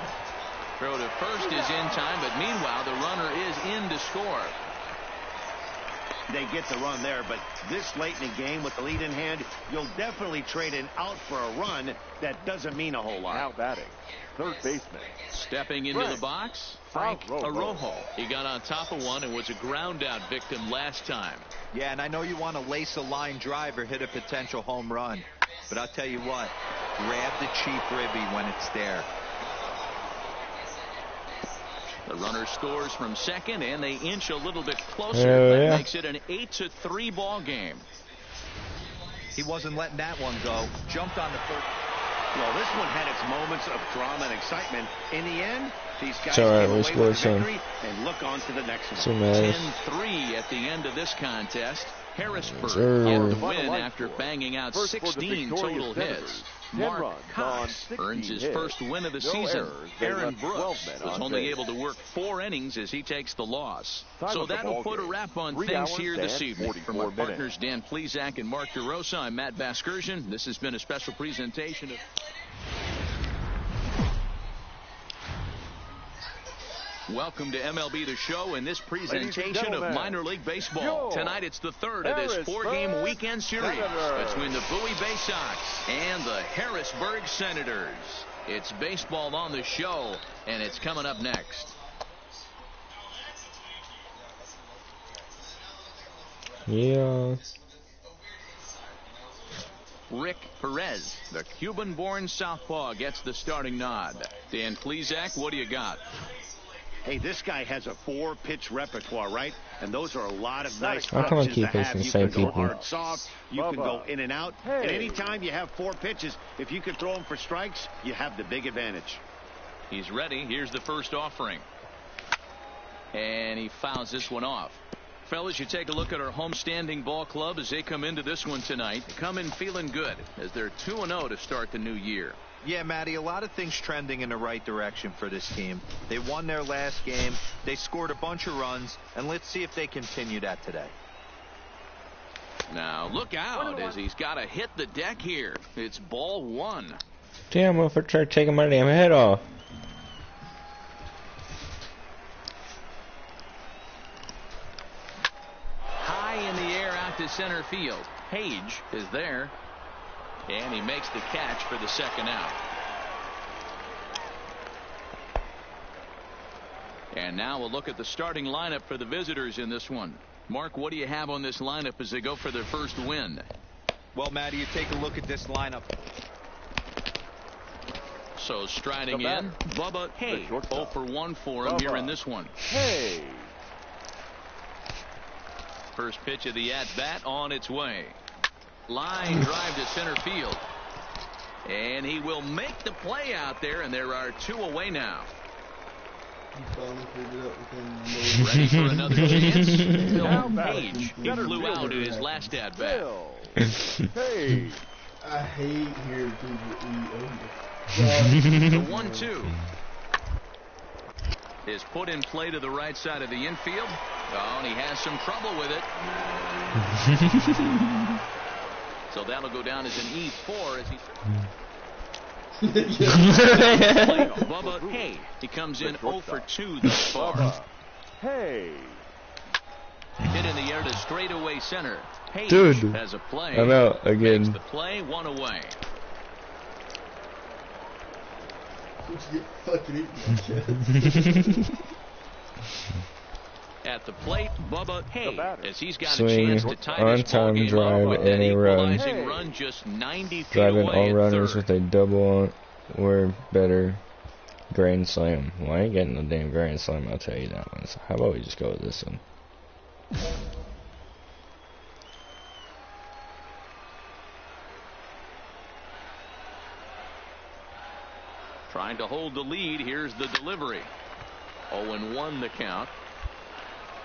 Throw to first is in time, but meanwhile the runner is in to score. They get the run there, but this late in the game with the lead in hand, you'll definitely trade an out for a run. That doesn't mean a whole lot. Now batting, third baseman. Stepping into the box, Frank Arojo. He got on top of one and was a ground out victim last time. Yeah, and I know you want to lace a line drive or hit a potential home run, but I'll tell you what, grab the cheap ribby when it's there. The runner scores from second, and they inch a little bit closer. That makes it an 8-3 ball game. He wasn't letting that one go. Jumped on the third. Well, this one had its moments of drama and excitement. In the end, these guys came away with the victory and look on to the next one. 10-3 at the end of this contest. Harrisburg had the win after banging out 16 total hits. Mark Cox earns his first win of the season. Aaron Brooks was only able to work 4 innings as he takes the loss. So that'll put a wrap on things here this evening. From our partners Dan Plesac and Mark DeRosa, I'm Matt Vasgersian. This has been a special presentation of... Welcome to MLB The Show and this presentation of minor league baseball. Tonight it's the third of this 4-game weekend series between the Bowie Bay Sox and the Harrisburg Senators. It's baseball on the show, and it's coming up next. Yeah. Rick Perez, the Cuban-born southpaw, gets the starting nod. Dan Plesac, what do you got? Hey, this guy has a 4-pitch repertoire, right? And those are a lot of nice How come I pitches keep to have. facing the You same can go people? hard, soft. You can go in and out. And anytime you have 4 pitches, if you can throw them for strikes, you have the big advantage. He's ready. Here's the first offering. And he fouls this one off. Fellas, you take a look at our homestanding ball club as they come into this one tonight. Come in feeling good as they're 2-0 to start the new year. Yeah, Matty, a lot of things trending in the right direction for this team. They won their last game. They scored a bunch of runs, and let's see if they continue that today. Now look out as he's got to hit the deck here. It's ball 1. Damn, I'm trying to take my damn head off. High in the air out to center field. Page is there. And he makes the catch for the second out. And now we'll look at the starting lineup for the visitors in this one. Mark, what do you have on this lineup as they go for their first win? Well, Matty, you take a look at this lineup. So striding in, Bubba Hay. 0 for 1 for him here in this one. Hey. First pitch of the at-bat on its way. Line drive to center field. And he will make the play out there, and there are 2 away now. Ready for another chance? Phil Page. He flew out in his last at-bat. Hey. I hate hearing The 1-2 is put in play to the right side of the infield. Oh, and he has some trouble with it. So that'll go down as an E4 as he... Bubba Hay. He comes in 0 for 2 thus far. Hey. Hit in the air to straightaway center. Page Dude, has a play. I'm out again. Makes the play, 1 away. At the plate, Bubba Hay, as he's got a chance to tie this ball game drive up with and an a run. equalizing run just 90 feet Driving away all runners third. with a double or better grand slam. Well, I ain't getting the damn grand slam, I'll tell you that one. So how about we just go with this one? Trying to hold the lead. Here's the delivery. 0-1 the count.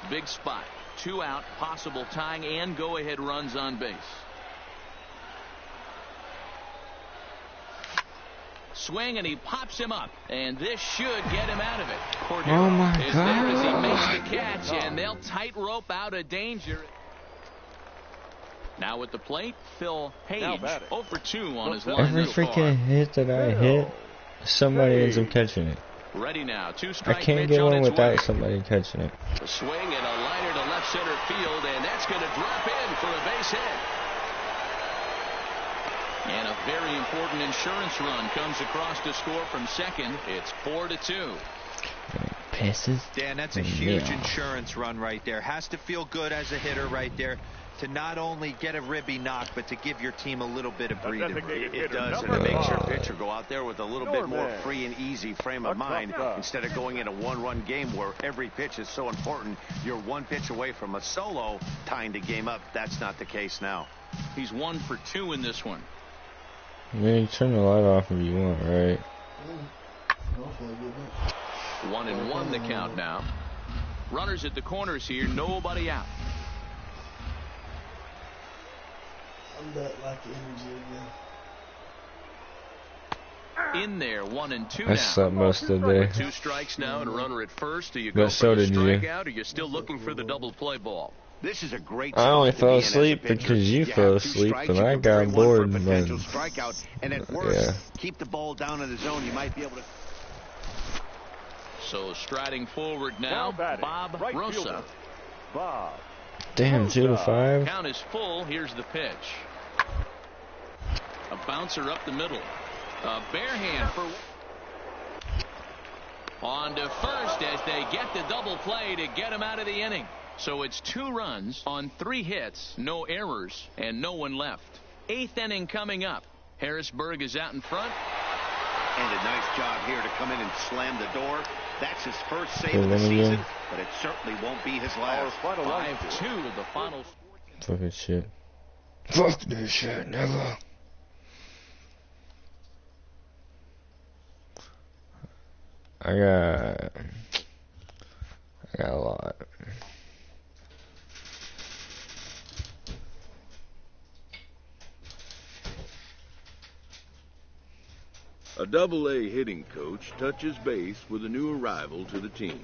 Big spot. 2 out. Possible tying and go-ahead runs on base. Swing, and he pops him up. And this should get him out of it. Cordero Oh my is God. there as he makes the catch, and they'll tightrope out of danger. Now at the plate, Phil Page. 0 for 2 on his line Every so far. freaking hit that I hit, somebody ends up catching it. Ready now. 2 I strike can't pitch get on one its without way. somebody catching it. A swing and a liner to left center field, and that's going to drop in for a base hit. And a very important insurance run comes across to score from second. It's 4-2. Passes. Dan, that's a huge insurance run right there. Has to feel good as a hitter right there to not only get a ribby knock, but to give your team a little bit of breathing room. It does, and it makes your pitcher go out there with a little bit more free and easy frame of mind instead of going in a 1-run game where every pitch is so important. You're 1 pitch away from a solo tying the game up. That's not the case now. He's 1 for 2 in this one. Yeah, you turn the light off if you want, right? 1-1 the count now. Runners at the corners here, nobody out. I'm that lack of energy again. In there, 1-2 I now. slept most of the day. 2 strikes now and a runner at first. Do you go But so for the did you. strikeout, or you're still looking for the double play ball? This is a great I only spot to fell be in as a asleep pitcher. because you have fell 2 asleep strikes, and you I prepare got one for a bored. potential Man. strikeout, and at worst, Yeah. keep the ball down in the zone. You might be able to. So striding forward now, Bob Rosa. Bob. Damn, 2-5. Count is full. Here's the pitch. A bouncer up the middle. A bare hand for. On to first as they get the double play to get him out of the inning. So it's 2 runs on 3 hits, no errors, and no one left. 8th inning coming up. Harrisburg is out in front. And a nice job here to come in and slam the door. That's his first save of the season, but it certainly won't be his last. 5-2 the final. Fucking shit. Fuck this shit, never. I got a lot. A Double-A hitting coach touches base with a new arrival to the team.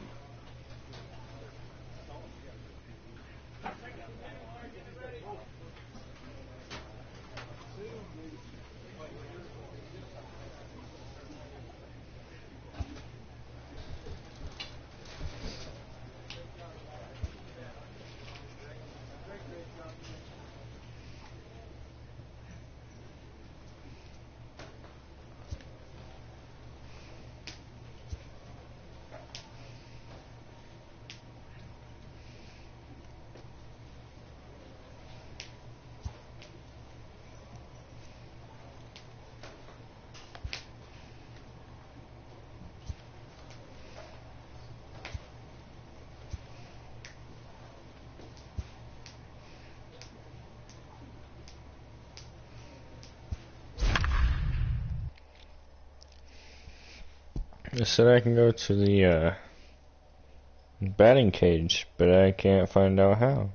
It said I can go to the batting cage, but I can't find out how.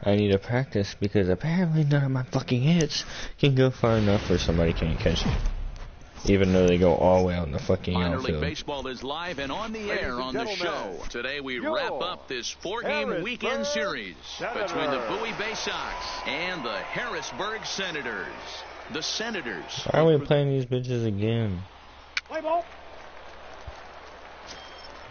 I need to practice because apparently none of my fucking hits can go far enough where somebody can't catch me. Even though they go all the way out in the fucking Minor outfield. League Baseball is live and on the air on the show. Today we wrap up this 4-game weekend series between the Bowie Bay Sox and the Harrisburg Senators. The Senators. Why are we playing these bitches again? Play ball.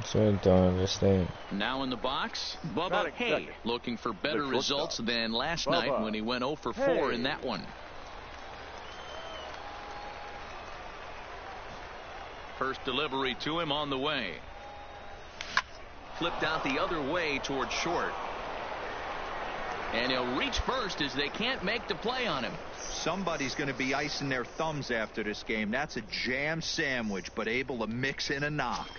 So I don't understand. Now in the box, Bubba Hay, looking for better results than last night when he went 0 for 4 in that one. First delivery to him on the way. Flipped out the other way toward short. And he'll reach first as they can't make the play on him. Somebody's going to be icing their thumbs after this game. That's a jam sandwich, but able to mix in a knock.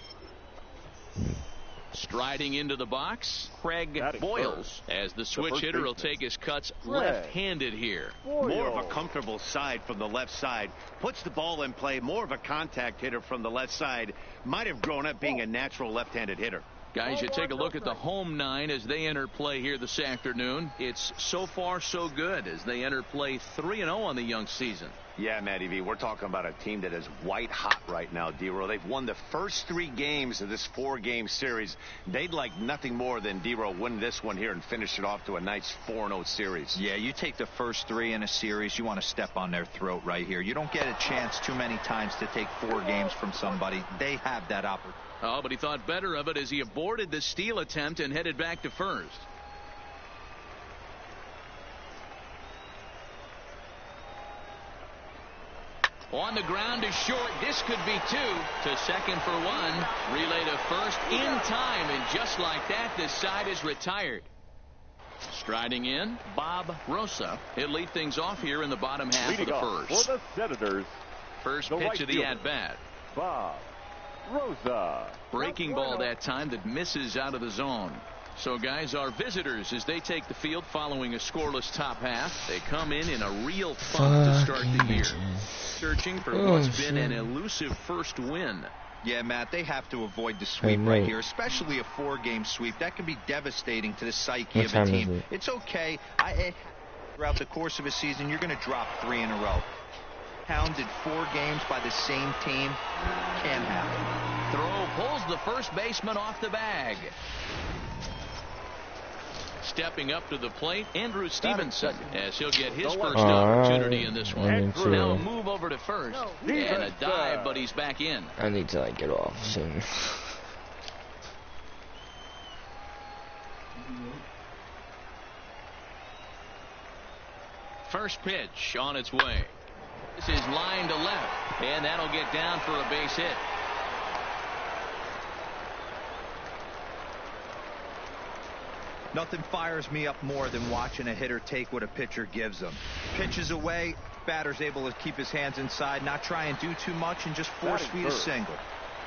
Striding into the box, Craig Boyles, as the switch hitter will take his cuts left-handed here. More of a comfortable side from the left side. Puts the ball in play. More of a contact hitter from the left side. Might have grown up being a natural left-handed hitter. Guys, you take a look at the home 9 as they enter play here this afternoon. It's so far so good as they enter play 3-0 on the young season. Yeah, Matty V, we're talking about a team that is white hot right now, D-Row. They've won the first 3 games of this 4-game series. They'd like nothing more than, D-Row, win this one here and finish it off to a nice 4-0 series. Yeah, you take the first 3 in a series, you want to step on their throat right here. You don't get a chance too many times to take 4 games from somebody. They have that opportunity. Oh, but he thought better of it as he aborted the steal attempt and headed back to first. On the ground to short. This could be 2. To second for 1. Relay to first in time. And just like that, this side is retired. Striding in, Bob Rosa. He'll lead things off here in the bottom half of the first. For the Senators, first pitch of the at-bat. Bob Rosa. Breaking ball that time that misses out of the zone. So, guys, our visitors, as they take the field following a scoreless top half, they come in a real funk to start the year. Searching for what's been an elusive first win. Yeah, Matt, they have to avoid the sweep right here, especially a 4-game sweep. That can be devastating to the psyche of a team. It's okay. Throughout the course of a season, you're going to drop 3 in a row. Pounded 4 games by the same team. Can't happen. Throw pulls the first baseman off the bag. Stepping up to the plate, Andrew Stevenson, as he'll get his first opportunity in this one. Now move over to first. And a dive, but he's back in. I need to get off soon. First pitch on its way. This is line to left, and that'll get down for a base hit. Nothing fires me up more than watching a hitter take what a pitcher gives them. Pitches away, batter's able to keep his hands inside, not try and do too much, and just force feed a single.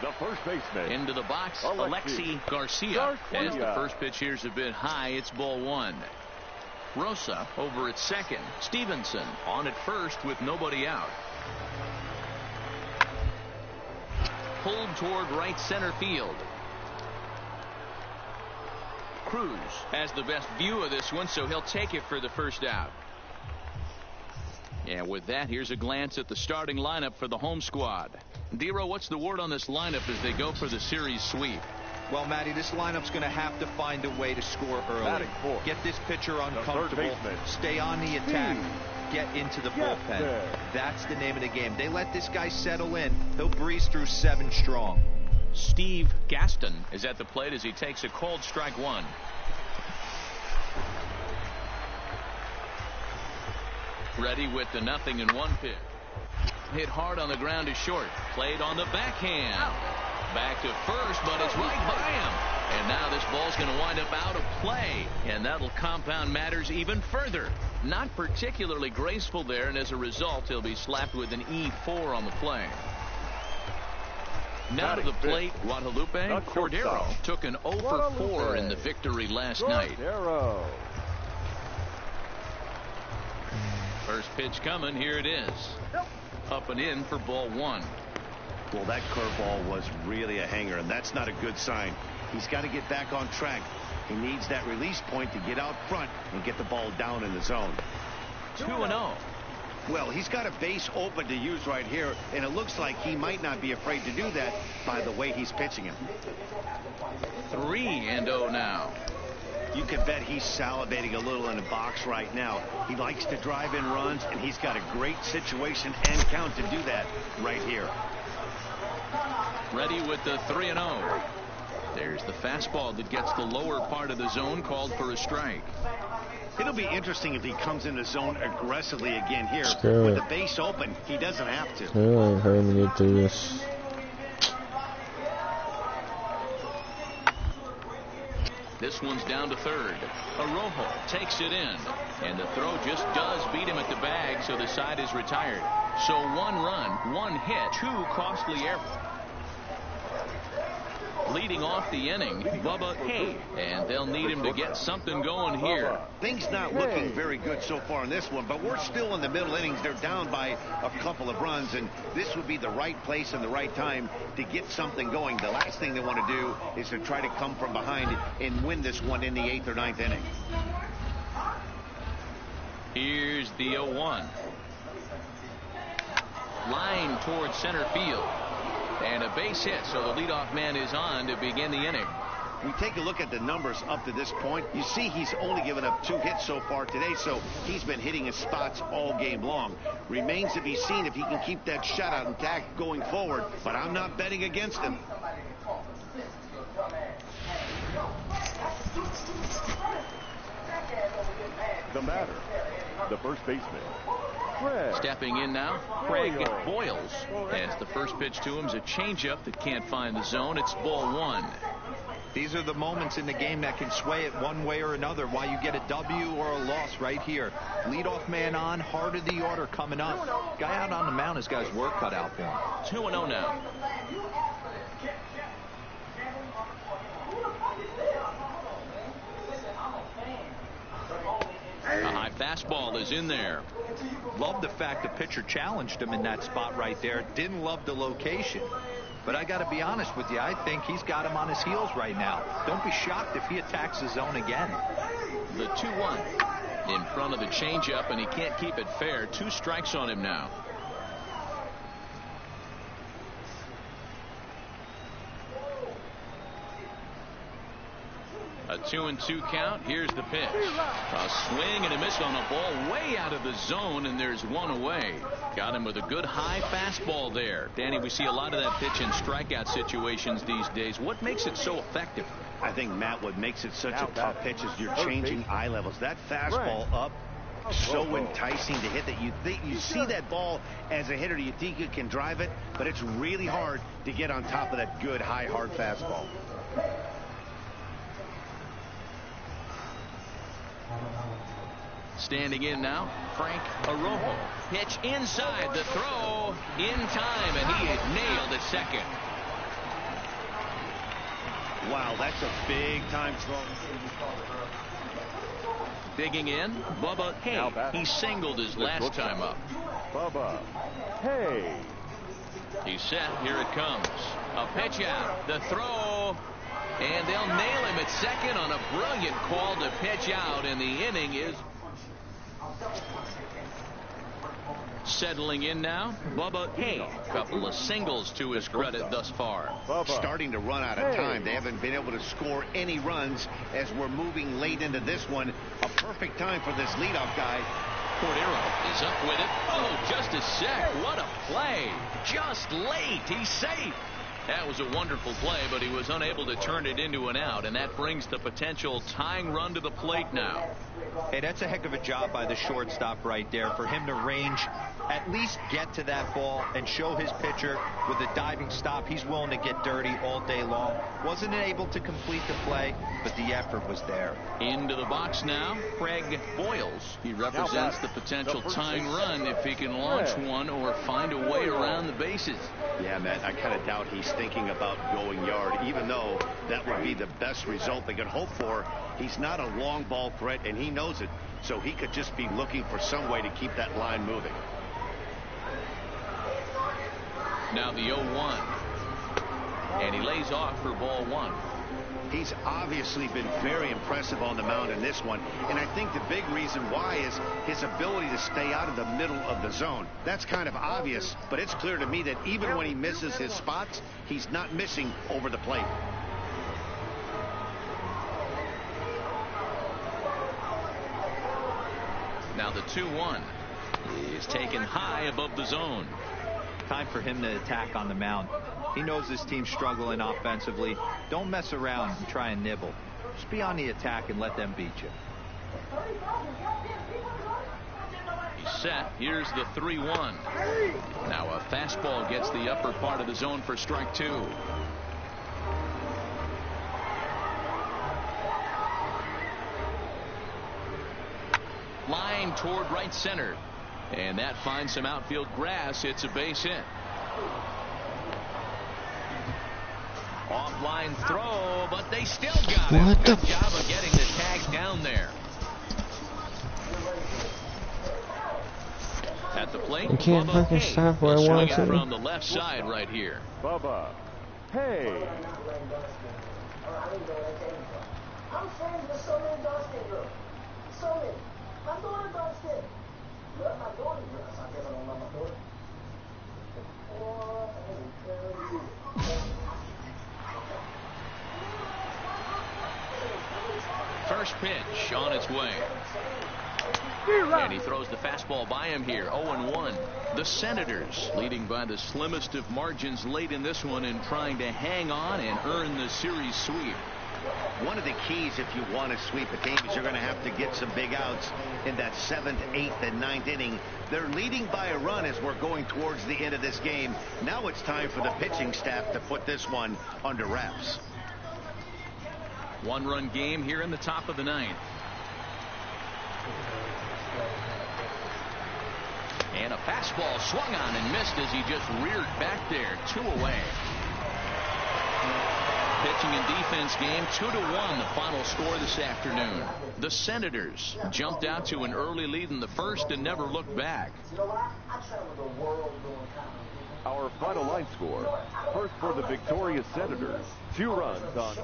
The first baseman. Into the box, Alexi Garcia. As the first pitch here's a bit high, it's ball 1. Rosa over at second. Stevenson on at first with nobody out. Pulled toward right center field. Cruz has the best view of this one, so he'll take it for the first out. And with that, here's a glance at the starting lineup for the home squad. Dero, what's the word on this lineup as they go for the series sweep? Well, Matty, this lineup's going to have to find a way to score early. Get this pitcher uncomfortable, stay on the attack, get into the bullpen. That's the name of the game. They let this guy settle in, he'll breeze through 7 strong. Steve Gaston is at the plate as he takes a cold strike 1. Ready with the 0-1 pitch. Hit hard on the ground to short. Played on the backhand. Back to first, but it's right by him. And now this ball's going to wind up out of play. And that'll compound matters even further. Not particularly graceful there, and as a result, he'll be slapped with an E4 on the play. Now to the plate, Guadalupe Cordero took an 0 for 4 in the victory last night. First pitch coming, here it is. Up and in for ball 1. Well, that curveball was really a hanger, and that's not a good sign. He's got to get back on track. He needs that release point to get out front and get the ball down in the zone. 2-0. Well, he's got a base open to use right here, and it looks like he might not be afraid to do that by the way he's pitching him. 3-0 now. You can bet he's salivating a little in the box right now. He likes to drive in runs, and he's got a great situation and count to do that right here. Ready with the 3-0. There's the fastball that gets the lower part of the zone, called for a strike. It'll be interesting if he comes in the zone aggressively again here. Screw with it. the base open, he doesn't have to. I'll hurt me get through this. This one's down to third. Arrojo takes it in, and the throw just does beat him at the bag, so the side is retired. So 1 run, 1 hit, 2 costly errors. Leading off the inning, Bubba Hay, and they'll need him to get something going here. Things not looking very good so far in this one, but we're still in the middle innings. They're down by a couple of runs, and this would be the right place and the right time to get something going. The last thing they want to do is to try to come from behind and win this one in the 8th or 9th inning. Here's the 0-1. Line towards center field. And a base hit, so the leadoff man is on to begin the inning. We take a look at the numbers up to this point. You see he's only given up 2 hits so far today, so he's been hitting his spots all game long. Remains to be seen if he can keep that shutout intact going forward, but I'm not betting against him. The batter, the first baseman. Stepping in now, Craig Boyles. As the first pitch to him is a changeup that can't find the zone. It's ball 1. These are the moments in the game that can sway it one way or another. Why you get a W or a loss right here. Leadoff man on, heart of the order coming up. Guy out on the mound has got his work cut out for him. 2-0 now. A high fastball is in there. Love the fact the pitcher challenged him in that spot right there. Didn't love the location. But I got to be honest with you, I think he's got him on his heels right now. Don't be shocked if he attacks the zone again. The 2-1. in front of the changeup, and he can't keep it fair. 2 strikes on him now. A 2-2 count. Here's the pitch. A swing and a miss on a ball way out of the zone, and there's 1 away. Got him with a good high fastball there. Danny, we see a lot of that pitch in strikeout situations these days. What makes it so effective? I think, Matt, what makes it such a tough pitch is you're changing eye levels. That fastball up, so enticing to hit that you see that ball as a hitter, you think you can drive it, but it's really hard to get on top of that good high hard fastball. Standing in now, Frank Arojo. Pitch inside, the throw in time, and he is nailed at second. Wow, that's a big time throw. Digging in, Bubba Hay. He singled his last time up. Bubba Hay. He's set. Here it comes. A pitch out. The throw. And they'll nail him at second on a brilliant call to pitch out. And the inning is settling in now. Bubba Hay. Couple of singles to his credit thus far. Starting to run out of time. They haven't been able to score any runs as we're moving late into this one. A perfect time for this leadoff guy. Cordero is up with it. Oh, just a sec. What a play. Just late. He's safe. That was a wonderful play, but he was unable to turn it into an out, and that brings the potential tying run to the plate now. Hey, that's a heck of a job by the shortstop right there for him to range, at least get to that ball and show his pitcher with a diving stop. He's willing to get dirty all day long. Wasn't able to complete the play, but the effort was there. Into the box now, Craig Boyles. He represents the potential tying run if he can launch one or find a way around the bases. Yeah, Matt, I kind of doubt he's thinking about going yard, even though that would be the best result they could hope for. He's not a long ball threat, and he knows it, so he could just be looking for some way to keep that line moving. Now the 0-1, and he lays off for ball 1. He's obviously been very impressive on the mound in this one, and I think the big reason why is his ability to stay out of the middle of the zone. That's kind of obvious, but it's clear to me that even when he misses his spots, he's not missing over the plate. Now the 2-1 is taken high above the zone. Time for him to attack on the mound. He knows this team's struggling offensively. Don't mess around and try and nibble. Just be on the attack and let them beat you. He's set. Here's the 3-1. Now a fastball gets the upper part of the zone for strike 2. Line toward right center. And that finds some outfield grass. It's a base hit. Offline throw, but they still got it. Good job of getting the tag down there. At the plate, you can't fucking stop where I want to. From the left side right here. Bubba Hay. First pitch on its way. And he throws the fastball by him here. 0-1. The Senators leading by the slimmest of margins late in this one and trying to hang on and earn the series sweep. One of the keys if you want to sweep a team is you're going to have to get some big outs in that 7th, 8th, and 9th inning. They're leading by a run as we're going towards the end of this game. Now it's time for the pitching staff to put this one under wraps. 1-run game here in the top of the 9th. And a fastball swung on and missed as he just reared back there. 2 away. Pitching and defense game 2-1 the final score this afternoon. The Senators jumped out to an early lead in the first and never looked back. Our final line score. First for the victorious Senators. 2 runs on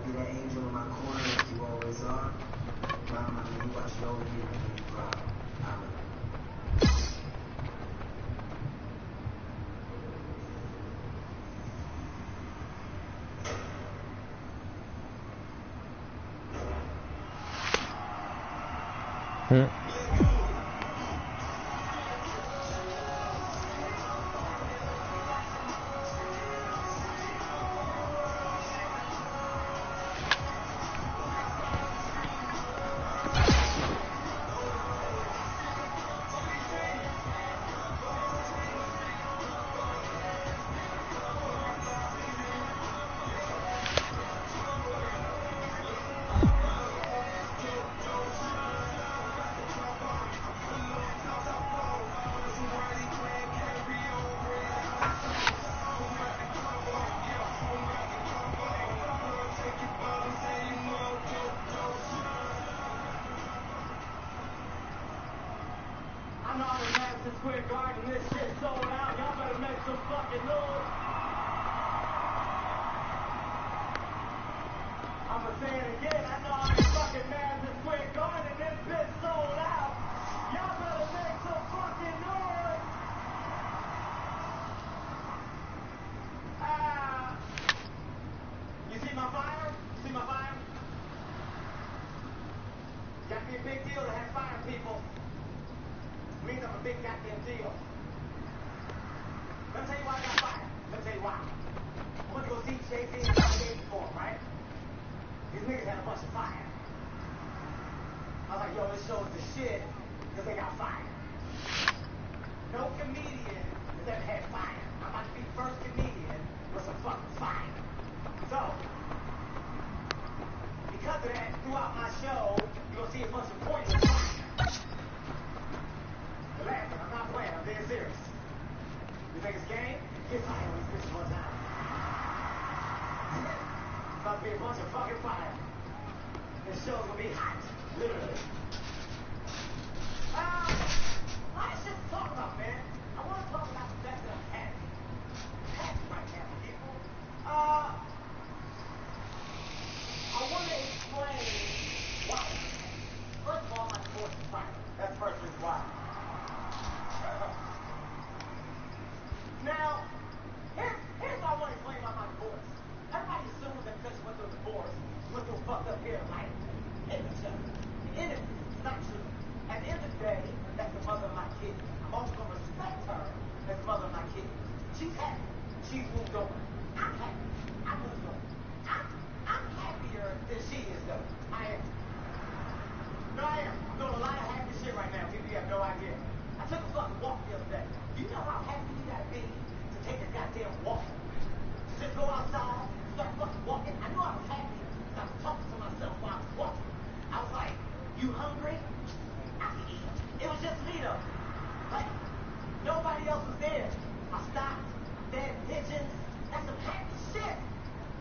be that angel in my corner like you always are. Mama, you watch it over here and be proud. I love you. I'm out in Madison Square Garden, this shit sold out. Y'all better make some fucking noise. I'ma say it again. I know I'm in fucking Madison Square Garden, this bitch sold out. Y'all better make some fucking noise. You see my fire? See my fire? Got to be a big deal to have fire, people. Means I'm a big goddamn deal. Let me tell you why I got fired. Let me tell you why. I went to go see Jay-Z and Kanye before, right? These niggas had a bunch of fire. I was like, yo, this show's the shit because they got fired. No comedian has ever had fire. I'm about to be the first comedian with some fucking fire. So, because of that, throughout my show, you're gonna see a bunch of pointless fire. Relax, I'm not playing, I'm being serious. You think it's game? Get fire on these bitches one time. It's about to be a bunch of fucking fire. This show's gonna be hot, literally. A lot of shit to talk about, man. I want to talk about the fact that I'm happy. I'm happy right now, people. I want to explain why. First of all, my divorce is fire. That's the first reason why. Now, here's what I want to explain about my divorce. Everybody assumes that because you went through a divorce, you went through a fucked up period of life, hate each other. And it's not true. At the end of the day, that's the mother of my kid. I'm also going to respect her as the mother of my kid. She's happy. She's moved on. I'm happy. I moved on. I'm happier than she is, though. I am. No, I am. I'm doing a lot of happy shit right now. People, you have no idea. I took a fucking walk the other day. You know how happy you gotta be to take a goddamn walk? To just go outside, start fucking walking. I knew I was happy because I was talking to myself while I was walking. I was like, you hungry? I can eat. It was just me though. Like, nobody else was there. I stopped, fed pigeons. That's some happy shit.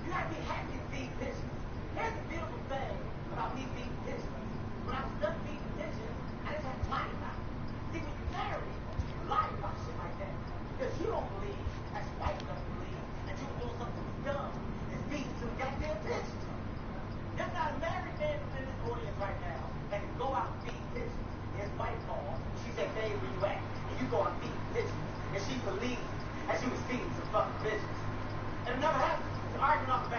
You gotta be happy to feed pigeons. Here's the beautiful thing about me feeding pigeons. When I was done feeding pigeons, I didn't have to lie about it. See, when you're married, you lie about shit like that. Because you don't believe, as your wife doesn't believe, that you were doing something dumb and feeding some goddamn pigeons. There's not a married man that's in this audience right now that can go out and feed pigeons. His wife called, she said, Dave, where you at? And you go out and feed pigeons. And she believed that she was feeding some fucking pigeons. And it never happened. It's an argument off the back.